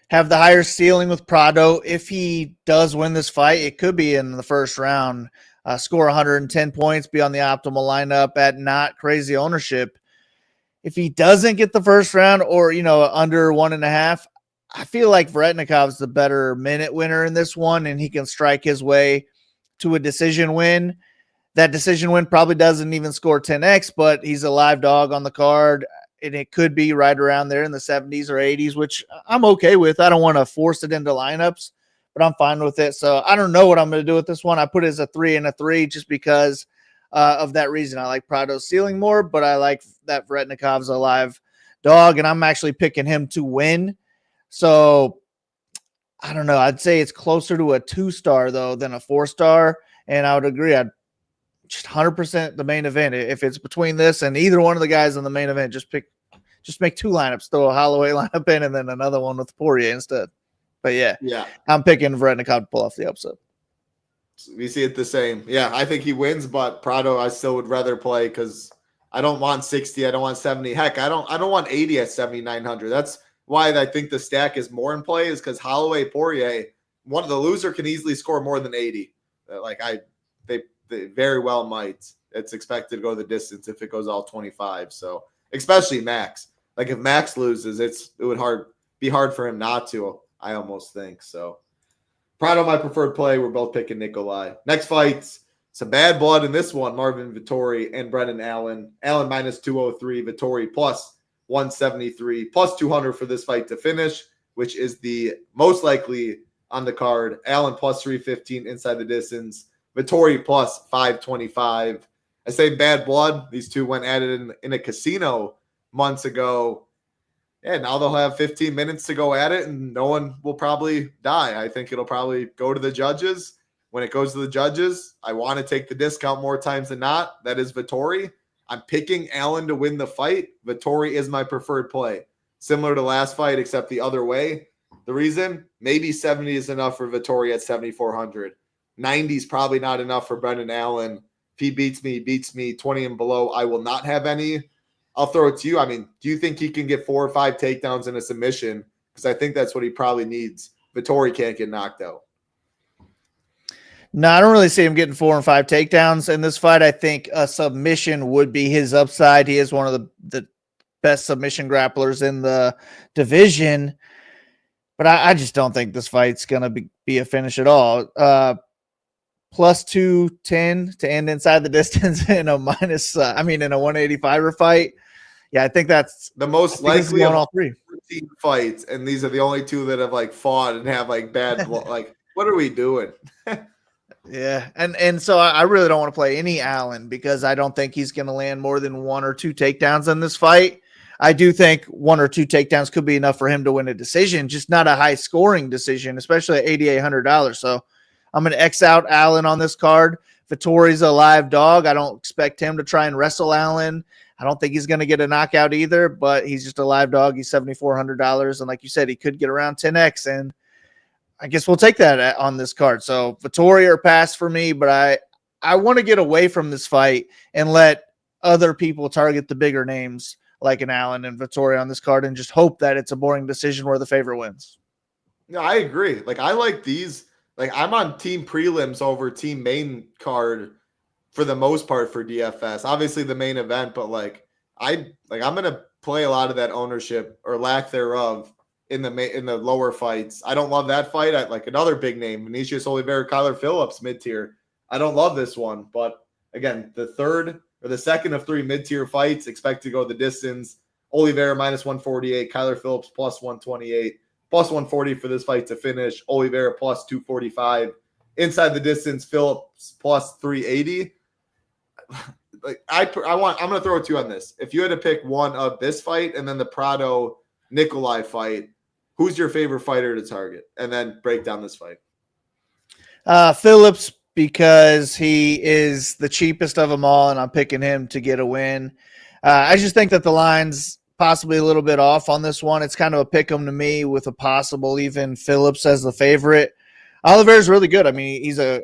have the higher ceiling with Prado. If he does win this fight, it could be in the first round. Score 110 points, be on the optimal lineup at not crazy ownership. If he doesn't get the first round or, under 1.5, I feel like Veriteneovus the better minute winner in this one, and he can strike his way to a decision win. That decision win probably doesn't even score 10x, but he's a live dog on the card, and it could be right around there in the 70s or 80s, which I'm okay with. I don't want to force it into lineups, but I'm fine with it. So I don't know what I'm going to do with this one. I put it as a 3 and a 3 just because of that reason. I like Prado's ceiling more, but I like that Veriteneovus a live dog, and I'm actually picking him to win. So I don't know. I'd say it's closer to a 2-star, though, than a 4-star, and I would agree. I'd just 100% the main event. If it's between this and either one of the guys in the main event, just make 2 lineups, throw a Holloway lineup in, and then another one with Poirier instead. But yeah, I'm picking Veriteneovus to pull off the upset. We see it the same. Yeah, I think he wins, but Prado I still would rather play because I don't want 60. I don't want 70. Heck, I don't want 80 at 7,900. That's why I think the stack is more in play, is because Holloway Poirier, one of the loser can easily score more than 80. they very well might. It's expected to go the distance if it goes all 25. So especially Max. Like if Max loses, it would be hard for him not to, I almost think. So Praau, my preferred play. We're both picking Nikolai. Next fights, some bad blood in this one. Marvin Vtori and Brendan Allen. Allen minus 203, Vtori plus 173, plus 200 for this fight to finish, which is the most likely on the card. Allen plus 315 inside the distance. Vtori plus 525. I say bad blood. These two went at it in a casino months ago. Yeah, now they'll have 15 minutes to go at it, and no one will probably die. I think it'll probably go to the judges. When it goes to the judges, I want to take the discount more times than not. That is Vtori. I'm picking Allen to win the fight. Vtori is my preferred play. Similar to last fight, except the other way. The reason? Maybe 70 is enough for Vtori at 7,400. 90 is probably not enough for Brendan Allen. If he beats me, he beats me. 20 and below, I will not have any. I'll throw it to you. I mean, do you think he can get 4 or 5 takedowns in a submission? Because I think that's what he probably needs. Vtori can't get knocked out. No, I don't really see him getting 4 and 5 takedowns in this fight. I think a submission would be his upside. He is one of the best submission grapplers in the division. But I just don't think this fight's going to be a finish at all. Plus 210 to end inside the distance in a in a 185er fight. Yeah, I think that's the most likely on of all 3 fights, and these are the only 2 that have like fought and have like bad blood. Like, what are we doing? Yeah, and so I really don't want to play any Allen because I don't think he's going to land more than 1 or 2 takedowns in this fight. I do think 1 or 2 takedowns could be enough for him to win a decision, just not a high scoring decision, especially at $8,800. So I'm going to X out Allen on this card. Vittori's a live dog. I don't expect him to try and wrestle Allen. I don't think he's going to get a knockout either, but he's just a live dog. He's $7,400. And like you said, he could get around 10X. And I guess we'll take that on this card. So Vtori or pass for me, but I want to get away from this fight and let other people target the bigger names like an Allen and Vtori on this card and just hope that it's a boring decision where the favorite wins. No, I agree. Like, I like these. Like, I'm on team prelims over team main card for the most part for DFS. Obviously the main event, but I'm going to play a lot of that ownership or lack thereof in the lower fights. I don't love that fight. I like another big name, Vinicius Oliveira, Kyler Phillips, mid-tier. I don't love this one, but again, the second of 3 mid-tier fights expect to go the distance. Oliveira minus 148, Kyler Phillips plus 128, plus 140 for this fight to finish. Oliveira plus 245. Inside the distance, Phillips plus 380. I'm going to throw it to you on this. If you had to pick one of this fight and then the Prado Nikolai fight, who's your favorite fighter to target? And then break down this fight. Phillips, because he is the cheapest of them all, and I'm picking him to get a win. I just think that the line's possibly a little bit off on this one. It's kind of a pick 'em to me with a possible even Phillips as the favorite. Oliveira's really good. I mean, he's a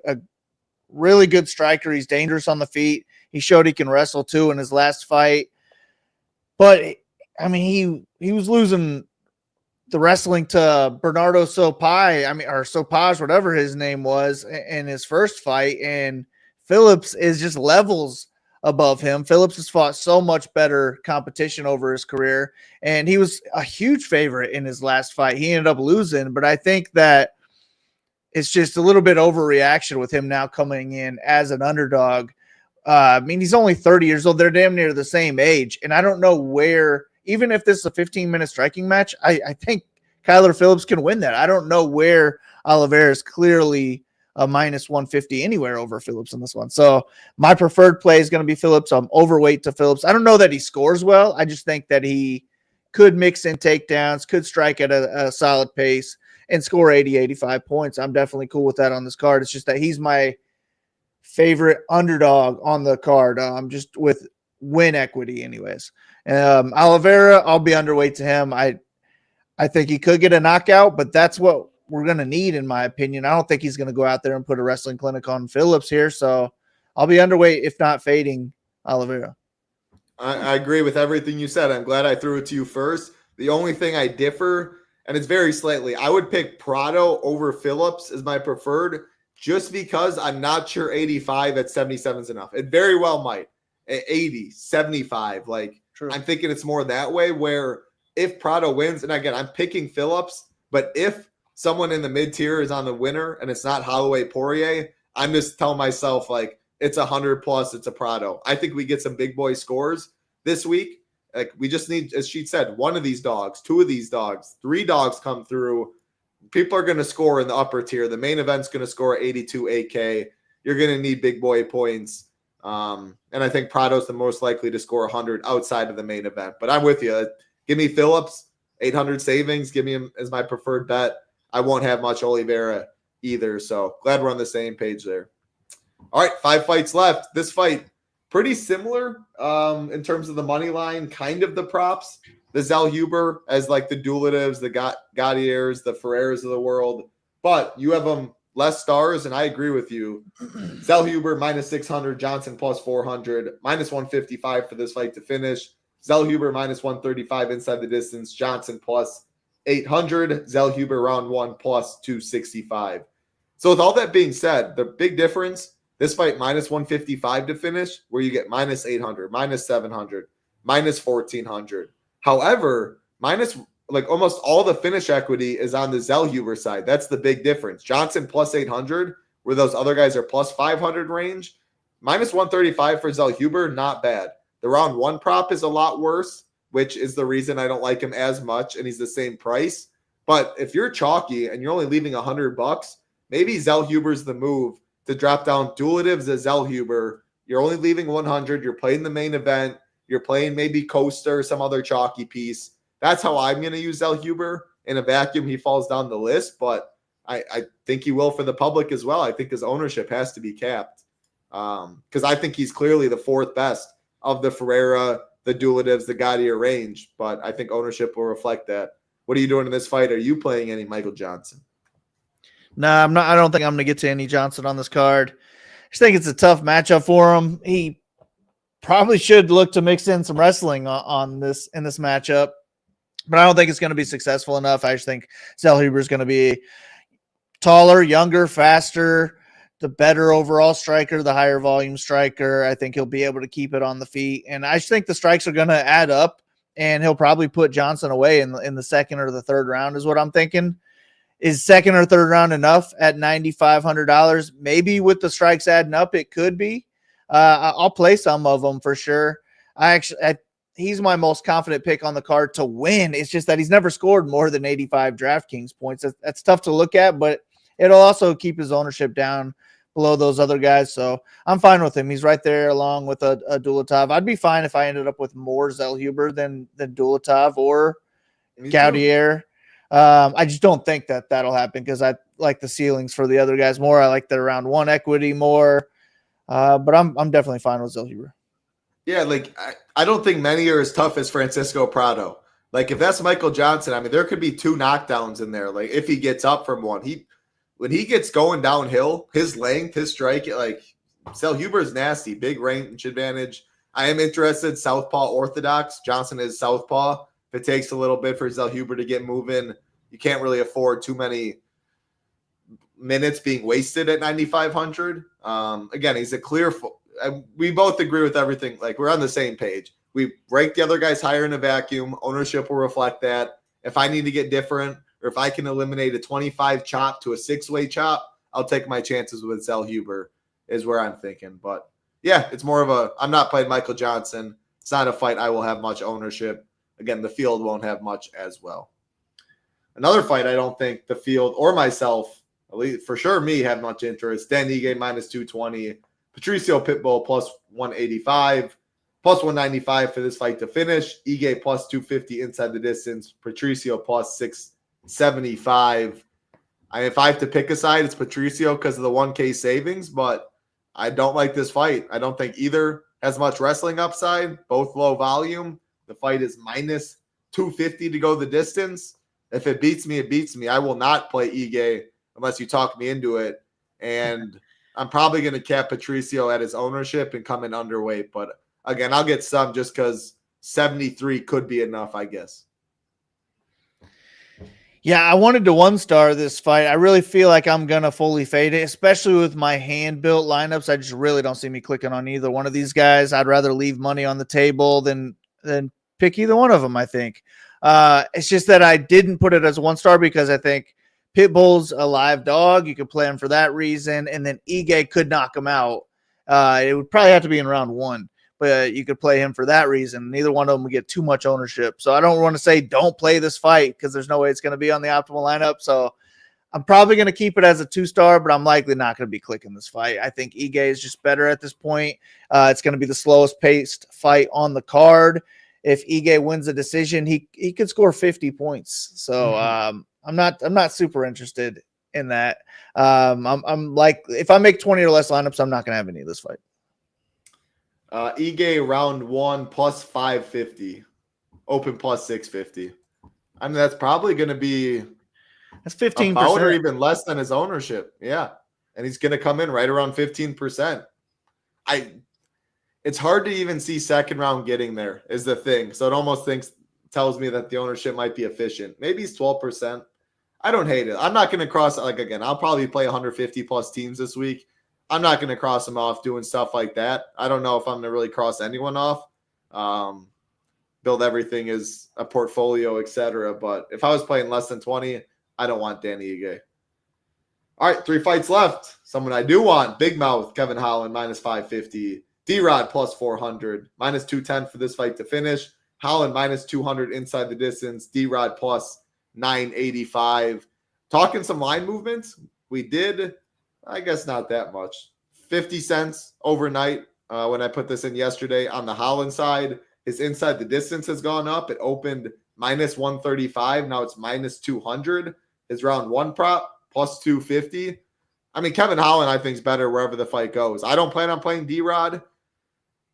really good striker. He's dangerous on the feet. He showed he can wrestle too in his last fight. But, I mean, he was losing the wrestling to Bernardo Sopage, whatever his name was, in his first fight. And Phillips is just levels above him. Phillips has fought so much better competition over his career, and he was a huge favorite in his last fight. He ended up losing, but I think that it's just a little bit overreaction with him now coming in as an underdog. I mean, he's only 30 years old. They're damn near the same age, and I don't know where, even if this is a 15-minute striking match, I think Kyler Phillips can win that. I don't know where Oliveira is clearly a minus 150 anywhere over Phillips in this one. So my preferred play is going to be Phillips. I'm overweight to Phillips. I don't know that he scores well. I just think that he could mix in takedowns, could strike at a solid pace and score 80, 85 points. I'm definitely cool with that on this card. It's just that he's my favorite underdog on the card. Just with win equity anyways. Oliveira, I'll be underweight to him. I think he could get a knockout, but that's what we're going to need, in my opinion. I don't think he's going to go out there and put a wrestling clinic on Phillips here. So I'll be underweight, if not fading Oliveira. I agree with everything you said. I'm glad I threw it to you first. The only thing I differ, and it's very slightly, I would pick Prado over Phillips as my preferred, just because I'm not sure 85 at 77 is enough. It very well might. At 80, 75. Like, True. I'm thinking it's more that way where if Praau wins, and again, I'm picking Phillips, but if someone in the mid-tier is on the winner and it's not Holloway Poirier, I'm just telling myself, like, it's 100 plus, it's a Praau. I think we get some big boy scores this week. Like, we just need, as she said, one of these dogs, two of these dogs, three dogs come through. People are going to score in the upper tier. The main event's going to score 82 8K. You're going to need big boy points. And I think Prado's the most likely to score 100 outside of the main event. But I'm with you. Give me Phillips, 800 savings. Give me him as my preferred bet. I won't have much Olivivera either. So glad we're on the same page there. All right, 5 fights left. This fight, pretty similar in terms of the money line, kind of the props. The Zel Huber as like the Duelatives, the Gutierres, the Ferrers of the world. But you have them less stars, and I agree with you. Zel Huber minus 600, Johnson plus 400, minus 155 for this fight to finish. Zel Huber minus 135 inside the distance, Johnson plus 800, Zel Huber round 1 plus 265. So with all that being said, the big difference, this fight minus 155 to finish, where you get minus 800, minus 700, minus 1400. However, minus like almost all the finish equity is on the Zel Huber side. That's the big difference. Johnson plus 800, where those other guys are plus 500 range. Minus 135 for Zel Huber, not bad. The round 1 prop is a lot worse, which is the reason I don't like him as much, and he's the same price. But if you're chalky and you're only leaving $100, maybe Zel Huber's the move to drop down Duelatives as Zel Huber. You're only leaving 100. You're playing the main event. You're playing maybe Costa or some other chalky piece. That's how I'm going to use Zel Huber. In a vacuum, he falls down the list, but I think he will for the public as well. I think his ownership has to be capped because I think he's clearly the 4th best of the Ferrer, the Duelatives, the Gutierre range, but I think ownership will reflect that. What are you doing in this fight? Are you playing any Michael Johnson? No, I'm not. I don't think I'm going to get to any Johnson on this card. I just think it's a tough matchup for him. He probably should look to mix in some wrestling in this matchup, but I don't think it's going to be successful enough. I just think Zel Huber is going to be taller, younger, faster, the better overall striker, the higher volume striker. I think he'll be able to keep it on the feet, and I just think the strikes are going to add up, and he'll probably put Johnson away in the second or the third round is what I'm thinking. Is second or third round enough at $9,500? Maybe with the strikes adding up, it could be. I'll play some of them for sure. He's my most confident pick on the card to win. It's just that he's never scored more than 85 DraftKings points. That's tough to look at, but it'll also keep his ownership down below those other guys. So I'm fine with him. He's right there along with a Duelative. I'd be fine if I ended up with more Zel Huber than Duelative or Gutierre. I just don't think that'll happen because I like the ceilings for the other guys more. I like the round 1 equity more. But I'm definitely fine with Zel Huber. Yeah, like I don't think many are as tough as Francisco Praau. Like if that's Michael Johnson, I mean, there could be 2 knockdowns in there. Like if he gets up from one, when he gets going downhill, his length, his strike, like Zel Huber is nasty, big range advantage. I am interested southpaw orthodox. Johnson is southpaw. If it takes a little bit for Zel Huber to get moving, you can't really afford too many minutes being wasted at 9,500. Again, he's a clear. We both agree with everything. Like we're on the same page. We rank the other guys higher in a vacuum. Ownership will reflect that. If I need to get different, or if I can eliminate a 25 chop to a 6-way chop, I'll take my chances with Zel Huber. Is where I'm thinking. But yeah, it's more of I'm not playing Michael Johnson. It's not a fight I will have much ownership. Again, the field won't have much as well. Another fight I don't think the field or myself, at least for sure me, have much interest. Dan Ige minus 220. Patricio Pitbull plus 185. Plus 195 for this fight to finish. Ige plus 250 inside the distance. Patricio plus 675. If I have to pick a side, it's Patricio because of the 1K savings, but I don't like this fight. I don't think either has much wrestling upside. Both low volume. The fight is minus 250 to go the distance. If it beats me, it beats me. I will not play Ige unless you talk me into it. And I'm probably going to cap Patricio at his ownership and come in underweight. But again, I'll get some just because 73 could be enough, I guess. Yeah, I wanted to 1-star this fight. I really feel like I'm going to fully fade it, especially with my hand-built lineups. I just really don't see me clicking on either one of these guys. I'd rather leave money on the table than pick either one of them, I think. It's just that I didn't put it as a 1-star because I think Pitbull's a live dog. You could play him for that reason, and then Ige could knock him out. It would probably have to be in round 1. But you could play him for that reason. Neither one of them would get too much ownership. So I don't want to say don't play this fight because there's no way it's going to be on the optimal lineup. So I'm probably going to keep it as a 2-star, but I'm likely not going to be clicking this fight. I think Ige is just better at this point. It's going to be the slowest paced fight on the card. If Ige wins a decision, he could score 50 points. So I'm not super interested in that. I'm like, if I make 20 or less lineups, I'm not going to have any of this fight. Ige round 1 plus 550, open plus 650. I mean, that's probably going to be that's 15% or even less than his ownership. Yeah. And he's going to come in right around 15%. It's hard to even see second round getting there is the thing. So it almost tells me that the ownership might be efficient. Maybe it's 12%. I don't hate it. I'm not going to cross, again, I'll probably play 150 plus teams this week. I'm not going to cross them off doing stuff like that. I don't know if I'm going to really cross anyone off. Build everything as a portfolio, etc. But if I was playing less than 20, I don't want Danny Ige. All right, 3 fights left. Someone I do want, Big Mouth, Kevin Holland, minus 550. D-Rod, plus 400. Minus 210 for this fight to finish. Holland, minus 200 inside the distance. D-Rod, plus 985. Talking some line movements. We did, I guess not that much. 50 cents overnight when I put this in yesterday on the Holland side. His inside the distance has gone up. It opened minus 135. Now it's minus 200. His round 1 prop, plus 250. I mean, Kevin Holland, I think, is better wherever the fight goes. I don't plan on playing D-Rod.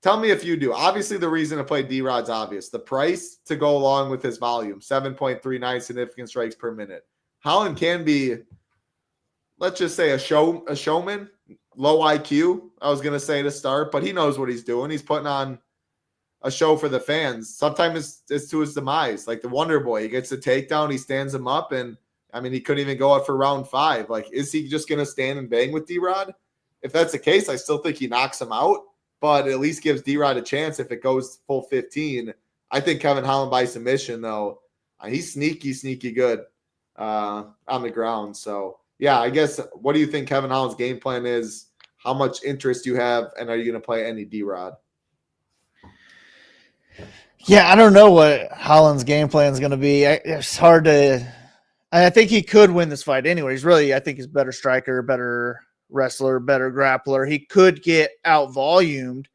Tell me if you do. Obviously, the reason to play D-Rod's obvious. The price to go along with his volume, 7.39 significant strikes per minute. Holland can be, let's just say, a showman, low IQ, I was going to say to start, but he knows what he's doing. He's putting on a show for the fans. Sometimes it's to his demise. Like the Wonder Boy, he gets a takedown, he stands him up, and, I mean, he couldn't even go out for round 5. Like, is he just going to stand and bang with D-Rod? If that's the case, I still think he knocks him out, but at least gives D-Rod a chance if it goes full 15. I think Kevin Holland by submission, though, he's sneaky good on the ground. So, yeah, I guess, what do you think Kevin Holland's game plan is? How much interest you have, and are you going to play any D-Rod? Yeah, I don't know what Holland's game plan is going to be. It's hard to – I think he could win this fight anyway. I think he's a better striker, better wrestler, better grappler. He could get out-volumed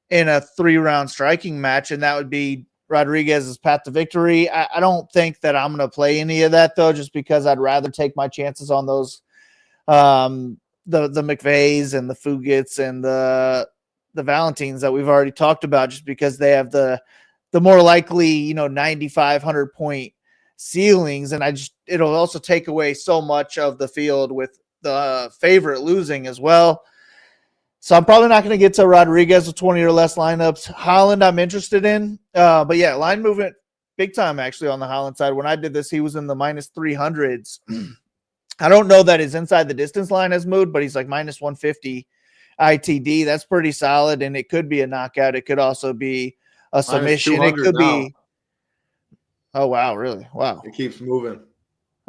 in a 3-round striking match, and that would be Rodriguez's path to victory. I don't think that I'm going to play any of that, though, just because I'd rather take my chances on those the McVeys and the Fugats and the Valentines that we've already talked about, just because they have the more likely, 9,500 point ceilings. And it'll also take away so much of the field with the favorite losing as well. So I'm probably not going to get to Rodriguez with 20 or less lineups. Holland, I'm interested in. But yeah, line movement, big time actually on the Holland side. When I did this, he was in the minus 300s. I don't know that his inside the distance line has moved, but he's like minus 150 ITD. That's pretty solid, and it could be a knockout. It could also be a submission. It could be. Oh, wow, really? Wow. It keeps moving.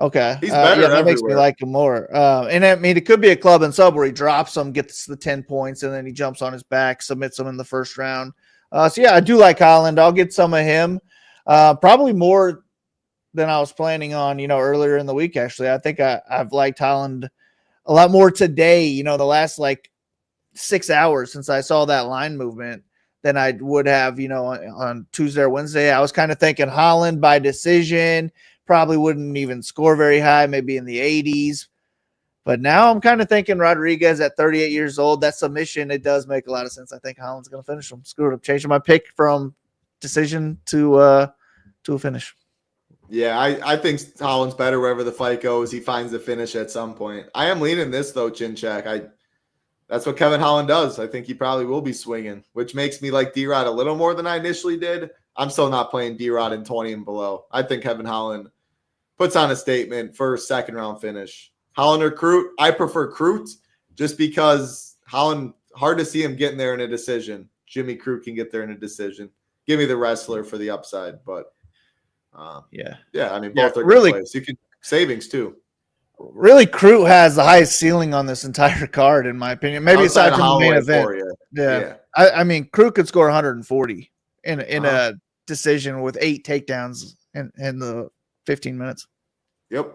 Okay. He's better that makes me like him more. And I mean, it could be a club and sub where he drops him, gets the 10 points, and then he jumps on his back, submits him in the first round. So, yeah, I do like Holland. I'll get some of him. Probably more than I was planning on, earlier in the week, actually. I think I've liked Holland a lot more today, the last, 6 hours since I saw that line movement than I would have, on Tuesday or Wednesday. I was kind of thinking Holland by decision, probably wouldn't even score very high, maybe in the 80s. But now I'm kind of thinking Rodriguez at 38 years old, that submission, it does make a lot of sense. I think Holland's going to finish him. Screw it. I'm changing my pick from decision to a finish. Yeah, I think Holland's better wherever the fight goes. He finds the finish at some point. I am leaning this, though, Chinchak. That's what Kevin Holland does. I think he probably will be swinging, which makes me like D-Rod a little more than I initially did. I'm still not playing D-Rod in 20 and below. I think Kevin Holland puts on a statement for second round finish. Holland or Croo? I prefer Croo just because Holland, hard to see him getting there in a decision. Jimmy Croo can get there in a decision. Give me the wrestler for the upside, but yeah, I mean, both are really good plays. You can savings too. Really, Croo has the highest ceiling on this entire card, in my opinion. Maybe Outside aside from the main event. Yeah. I mean, Croo could score 140 in a decision with 8 takedowns in the 15 minutes. Yep,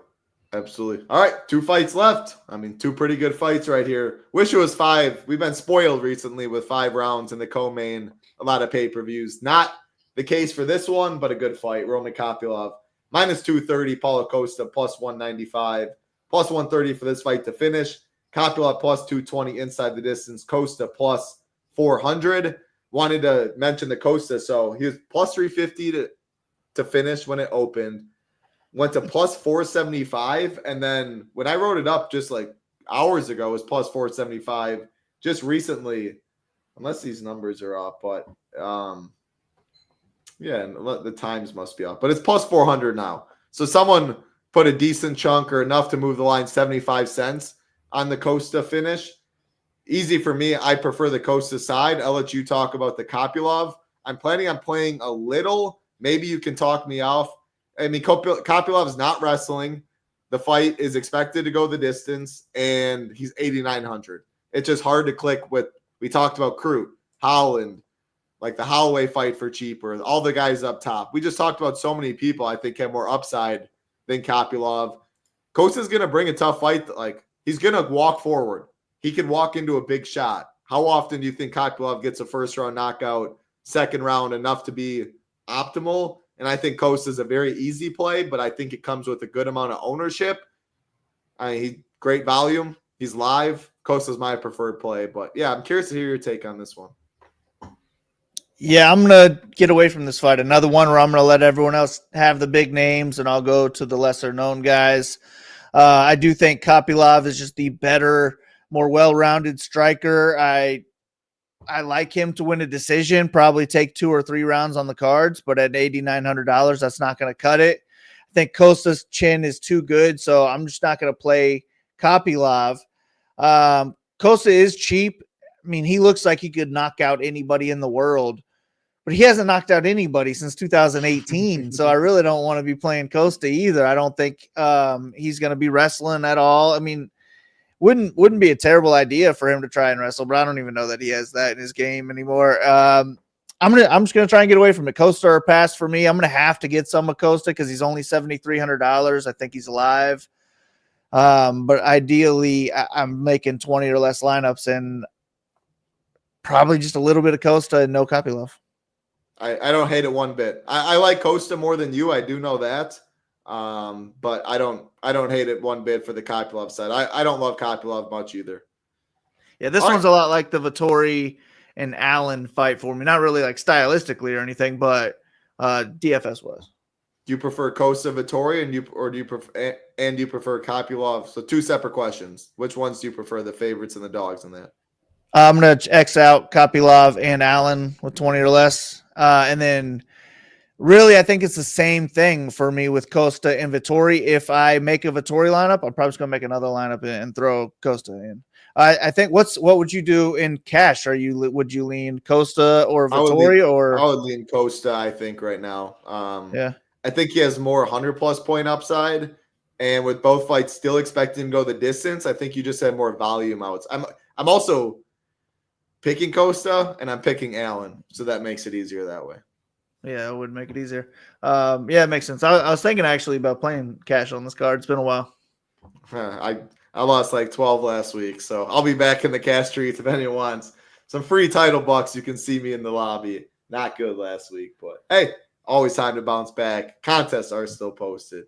absolutely. All right, 2 fights left. I mean, 2 pretty good fights right here. Wish it was 5. We've been spoiled recently with 5 rounds in the co-main, a lot of pay-per-views. Not the case for this one, but a good fight. Roman Copilov, minus 230. Paulo Costa, plus 195. Plus 130 for this fight to finish. Copilov, plus 220 inside the distance. Costa, plus 400. Wanted to mention the Costa. So he was plus 350 to finish when it opened. Went to plus 475. And then when I wrote it up just like hours ago, it was plus 475. Just recently, unless these numbers are off, but yeah, the times must be off. But it's plus 400 now. So someone put a decent chunk or enough to move the line 75 cents on the Costa finish. Easy for me. I prefer the Costa side. I'll let you talk about the Copilov. I'm planning on playing a little. Maybe you can talk me off. I mean, Copilov is not wrestling. The fight is expected to go the distance, and he's 8,900. It's just hard to click with. We talked about Croo, Holland, like the Holloway fight for cheaper, all the guys up top. We just talked about so many people I think have more upside than Copilov. Costa's going to bring a tough fight. Like, he's going to walk forward. He could walk into a big shot. How often do you think Copilov gets a first-round knockout, second round, enough to be optimal? And I think Costa's a very easy play, but I think it comes with a good amount of ownership. I mean, he's great volume. He's live. Costa's my preferred play. But, yeah, I'm curious to hear your take on this one. Yeah, I'm going to get away from this fight. Another one where I'm going to let everyone else have the big names, and I'll go to the lesser-known guys. I do think Copilov is just the better, more well-rounded striker. I like him to win a decision, probably take 2 or 3 rounds on the cards, but at $8,900, that's not going to cut it. I think Costa's chin is too good, so I'm just not going to play Copilov. Costa is cheap. I mean, he looks like he could knock out anybody in the world, but he hasn't knocked out anybody since 2018. So I really don't want to be playing Costa either. I don't think he's going to be wrestling at all. I mean, wouldn't be a terrible idea for him to try and wrestle, but I don't even know that he has that in his game anymore. I'm just gonna try and get away from it. Costa or pass for me. I'm gonna have to get some of Costa because he's only $7,300. I think he's alive. But ideally, I'm making 20 or less lineups and probably just a little bit of Costa and no Copilov. I don't hate it one bit. I like Costa more than you. I do know that. But I don't hate it one bit for the Copilov side. I don't love Copilov much either. Yeah, this one's a lot like the Vtori and Allen fight for me. Not really like stylistically or anything, but DFS was. Do you prefer Costa Vtori do you prefer Copilov? So 2 separate questions. Which ones do you prefer, the favorites and the dogs in that? I'm gonna X out Copilov and Allen with 20 or less. And then really, I think it's the same thing for me with Costa and Vtori. If I make a Vtori lineup, I'm probably just going to make another lineup and throw Costa in. I think what would you do in cash? Would you lean Costa or Vtori? I would lean Costa, I think, right now. Yeah. I think he has more 100-plus point upside. And with both fights still expecting him to go the distance, I think you just have more volume outs. I'm also picking Costa, and I'm picking Allen, so that makes it easier that way. Yeah, it would make it easier. Yeah, it makes sense. I was thinking actually about playing cash on this card. It's been a while. I lost like 12 last week, so I'll be back in the cash streets if anyone wants some free title bucks. You can see me in the lobby. Not good last week, but hey, always time to bounce back. Contests are still posted.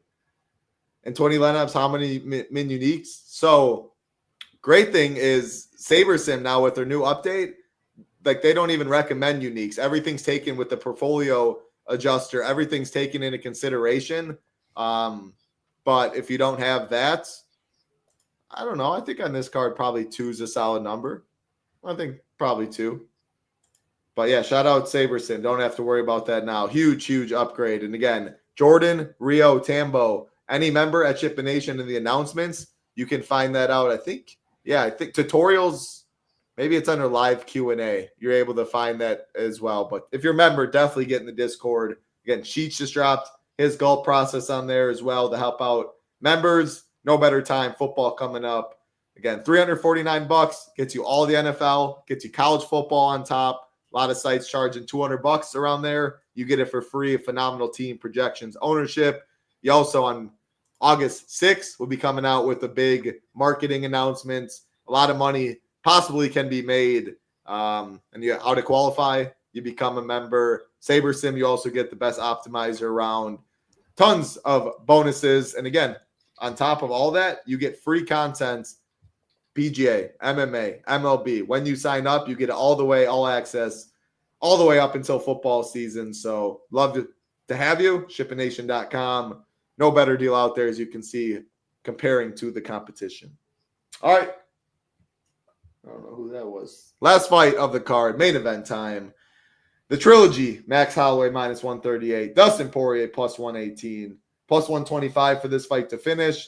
And 20 lineups, how many min uniques? So great thing is SaberSim now with their new update, like they don't even recommend uniques. Everything's taken with the portfolio adjuster. Everything's taken into consideration. But if you don't have that, I don't know. I think on this card, probably 2 is a solid number. I think probably 2. But yeah, shout out SaberSim. Don't have to worry about that now. Huge, huge upgrade. And again, Jordan, Rio, Tambo, any member at Chip Nation in the announcements, you can find that out. I think tutorials, maybe it's under live Q&A. You're able to find that as well. But if you're a member, definitely get in the Discord. Again, Sheets just dropped his golf process on there as well to help out members. No better time. Football coming up. Again, $349 gets you all the NFL, gets you college football on top. A lot of sites charging $200 around there. You get it for free. A phenomenal team, projections, ownership. You also on August 6th will be coming out with a big marketing announcements. A lot of money possibly can be made. And how to qualify, you become a member. Saber Sim, you also get the best optimizer around. Tons of bonuses. And again, on top of all that, you get free content. PGA, MMA, MLB. When you sign up, you get it all the way, all access, all the way up until football season. So love to have you. ShippingNation.com. No better deal out there, as you can see, comparing to the competition. All right. I don't know who that was. Last fight of the card, main event time. The trilogy, Max Holloway minus 138, Dustin Poirier plus 118, plus 125 for this fight to finish.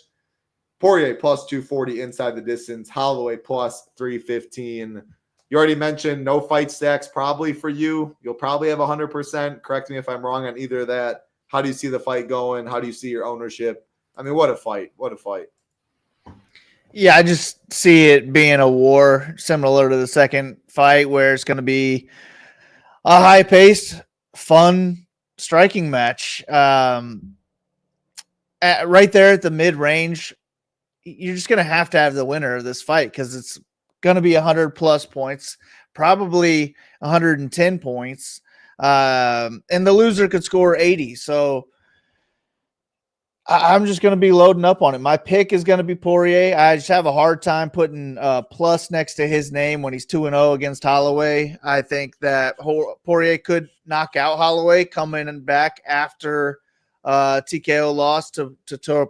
Poirier plus 240 inside the distance. Holloway plus 315. You already mentioned no fight stacks probably for you. You'll probably have 100%. Correct me if I'm wrong on either of that. How do you see the fight going? How do you see your ownership? I mean, what a fight. What a fight. Yeah, I just see it being a war similar to the second fight where it's going to be a high-paced, fun striking match. Right there at the mid-range, you're just going to have the winner of this fight because it's going to be 100-plus points, probably 110 points, and the loser could score 80. So I'm just going to be loading up on it. My pick is going to be Poirier. I just have a hard time putting plus next to his name when he's 2-0 against Holloway. I think that Poirier could knock out Holloway coming back after TKO loss to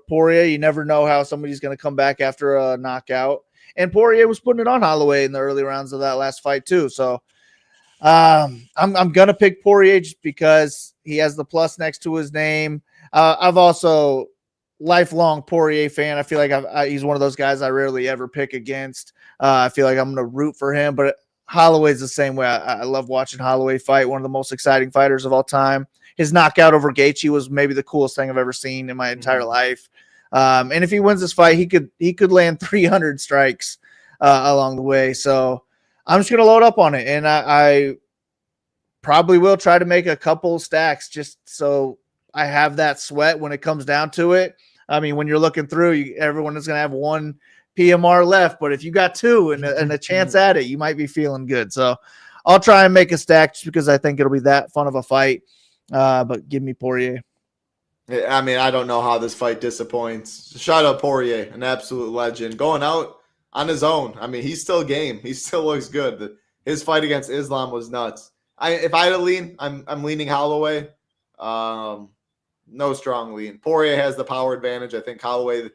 Poirier. You never know how somebody's going to come back after a knockout. And Poirier was putting it on Holloway in the early rounds of that last fight too. So I'm going to pick Poirier just because he has the plus next to his name. I've also lifelong Poirier fan. I feel like he's one of those guys I rarely ever pick against. I feel like I'm going to root for him, but Holloway's the same way. I love watching Holloway fight. One of the most exciting fighters of all time. His knockout over Gaethje was maybe the coolest thing I've ever seen in my entire life. And if he wins this fight, he could land 300 strikes along the way. So I'm just going to load up on it, and I probably will try to make a couple stacks just so I have that sweat when it comes down to it. I mean, when you're looking through, everyone is going to have one PMR left, but if you got two and a chance at it, you might be feeling good. So I'll try and make a stack just because I think it'll be that fun of a fight. But give me Poirier. I mean, I don't know how this fight disappoints. Shout out Poirier, an absolute legend. Going out on his own. I mean, he's still game. He still looks good. His fight against Islam was nuts. If I had to lean, I'm leaning Holloway. No strong lean. Poirier has the power advantage. I think Holloway,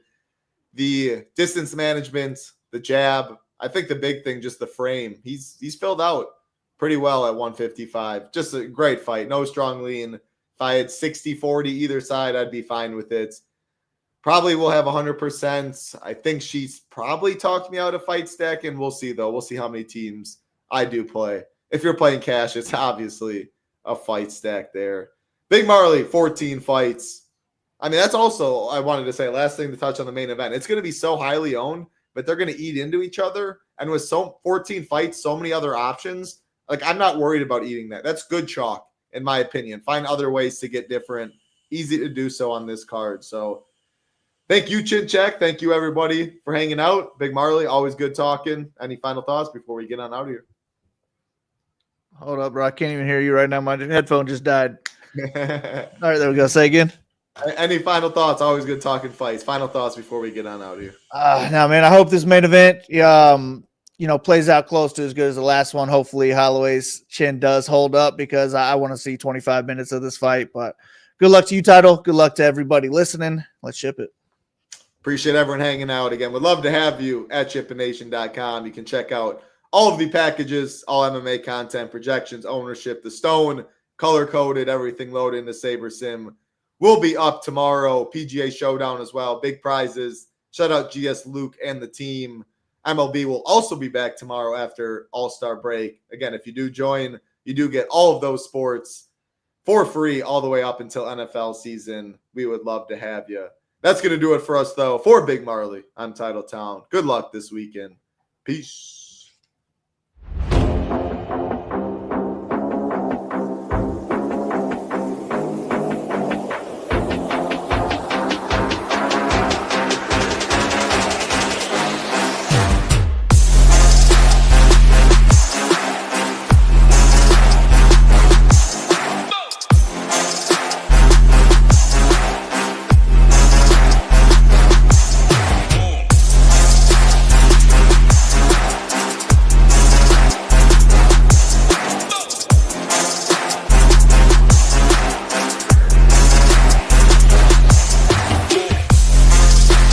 the distance management, the jab. I think the big thing, just the frame. He's filled out pretty well at 155. Just a great fight. No strong lean. If I had 60-40 either side, I'd be fine with it. Probably will have 100%. I think she's probably talked me out of fight stack, and we'll see, though. We'll see how many teams I do play. If you're playing cash, it's obviously a fight stack there. Big Marley, 14 fights. I mean, that's also, I wanted to say, last thing to touch on the main event. It's going to be so highly owned, but they're going to eat into each other. And with 14 fights, so many other options, like I'm not worried about eating that. That's good chalk, in my opinion. Find other ways to get different. Easy to do so on this card. So thank you, Chin Check. Thank you, everybody, for hanging out. Big Marley, always good talking. Any final thoughts before we get on out of here? Hold up, bro. I can't even hear you right now. My headphone just died. All right, there we go. Say again. Any final thoughts? Always good talking fights. Final thoughts before we get on out of here. Now, man, I hope this main event, plays out close to as good as the last one. Hopefully, Holloway's chin does hold up because I want to see 25 minutes of this fight. But good luck to you, Title. Good luck to everybody listening. Let's ship it. Appreciate everyone hanging out again. Would love to have you at ShippingNation.com. You can check out all of the packages, all MMA content, projections, ownership, the stone, color-coded, everything loaded into Saber Sim. will be up tomorrow. PGA Showdown as well. Big prizes. Shout out GS Luke and the team. MLB will also be back tomorrow after All-Star break. Again, if you do join, you do get all of those sports for free all the way up until NFL season. We would love to have you. That's going to do it for us, though. For Big Marley, I'm Title Town. Good luck this weekend. Peace.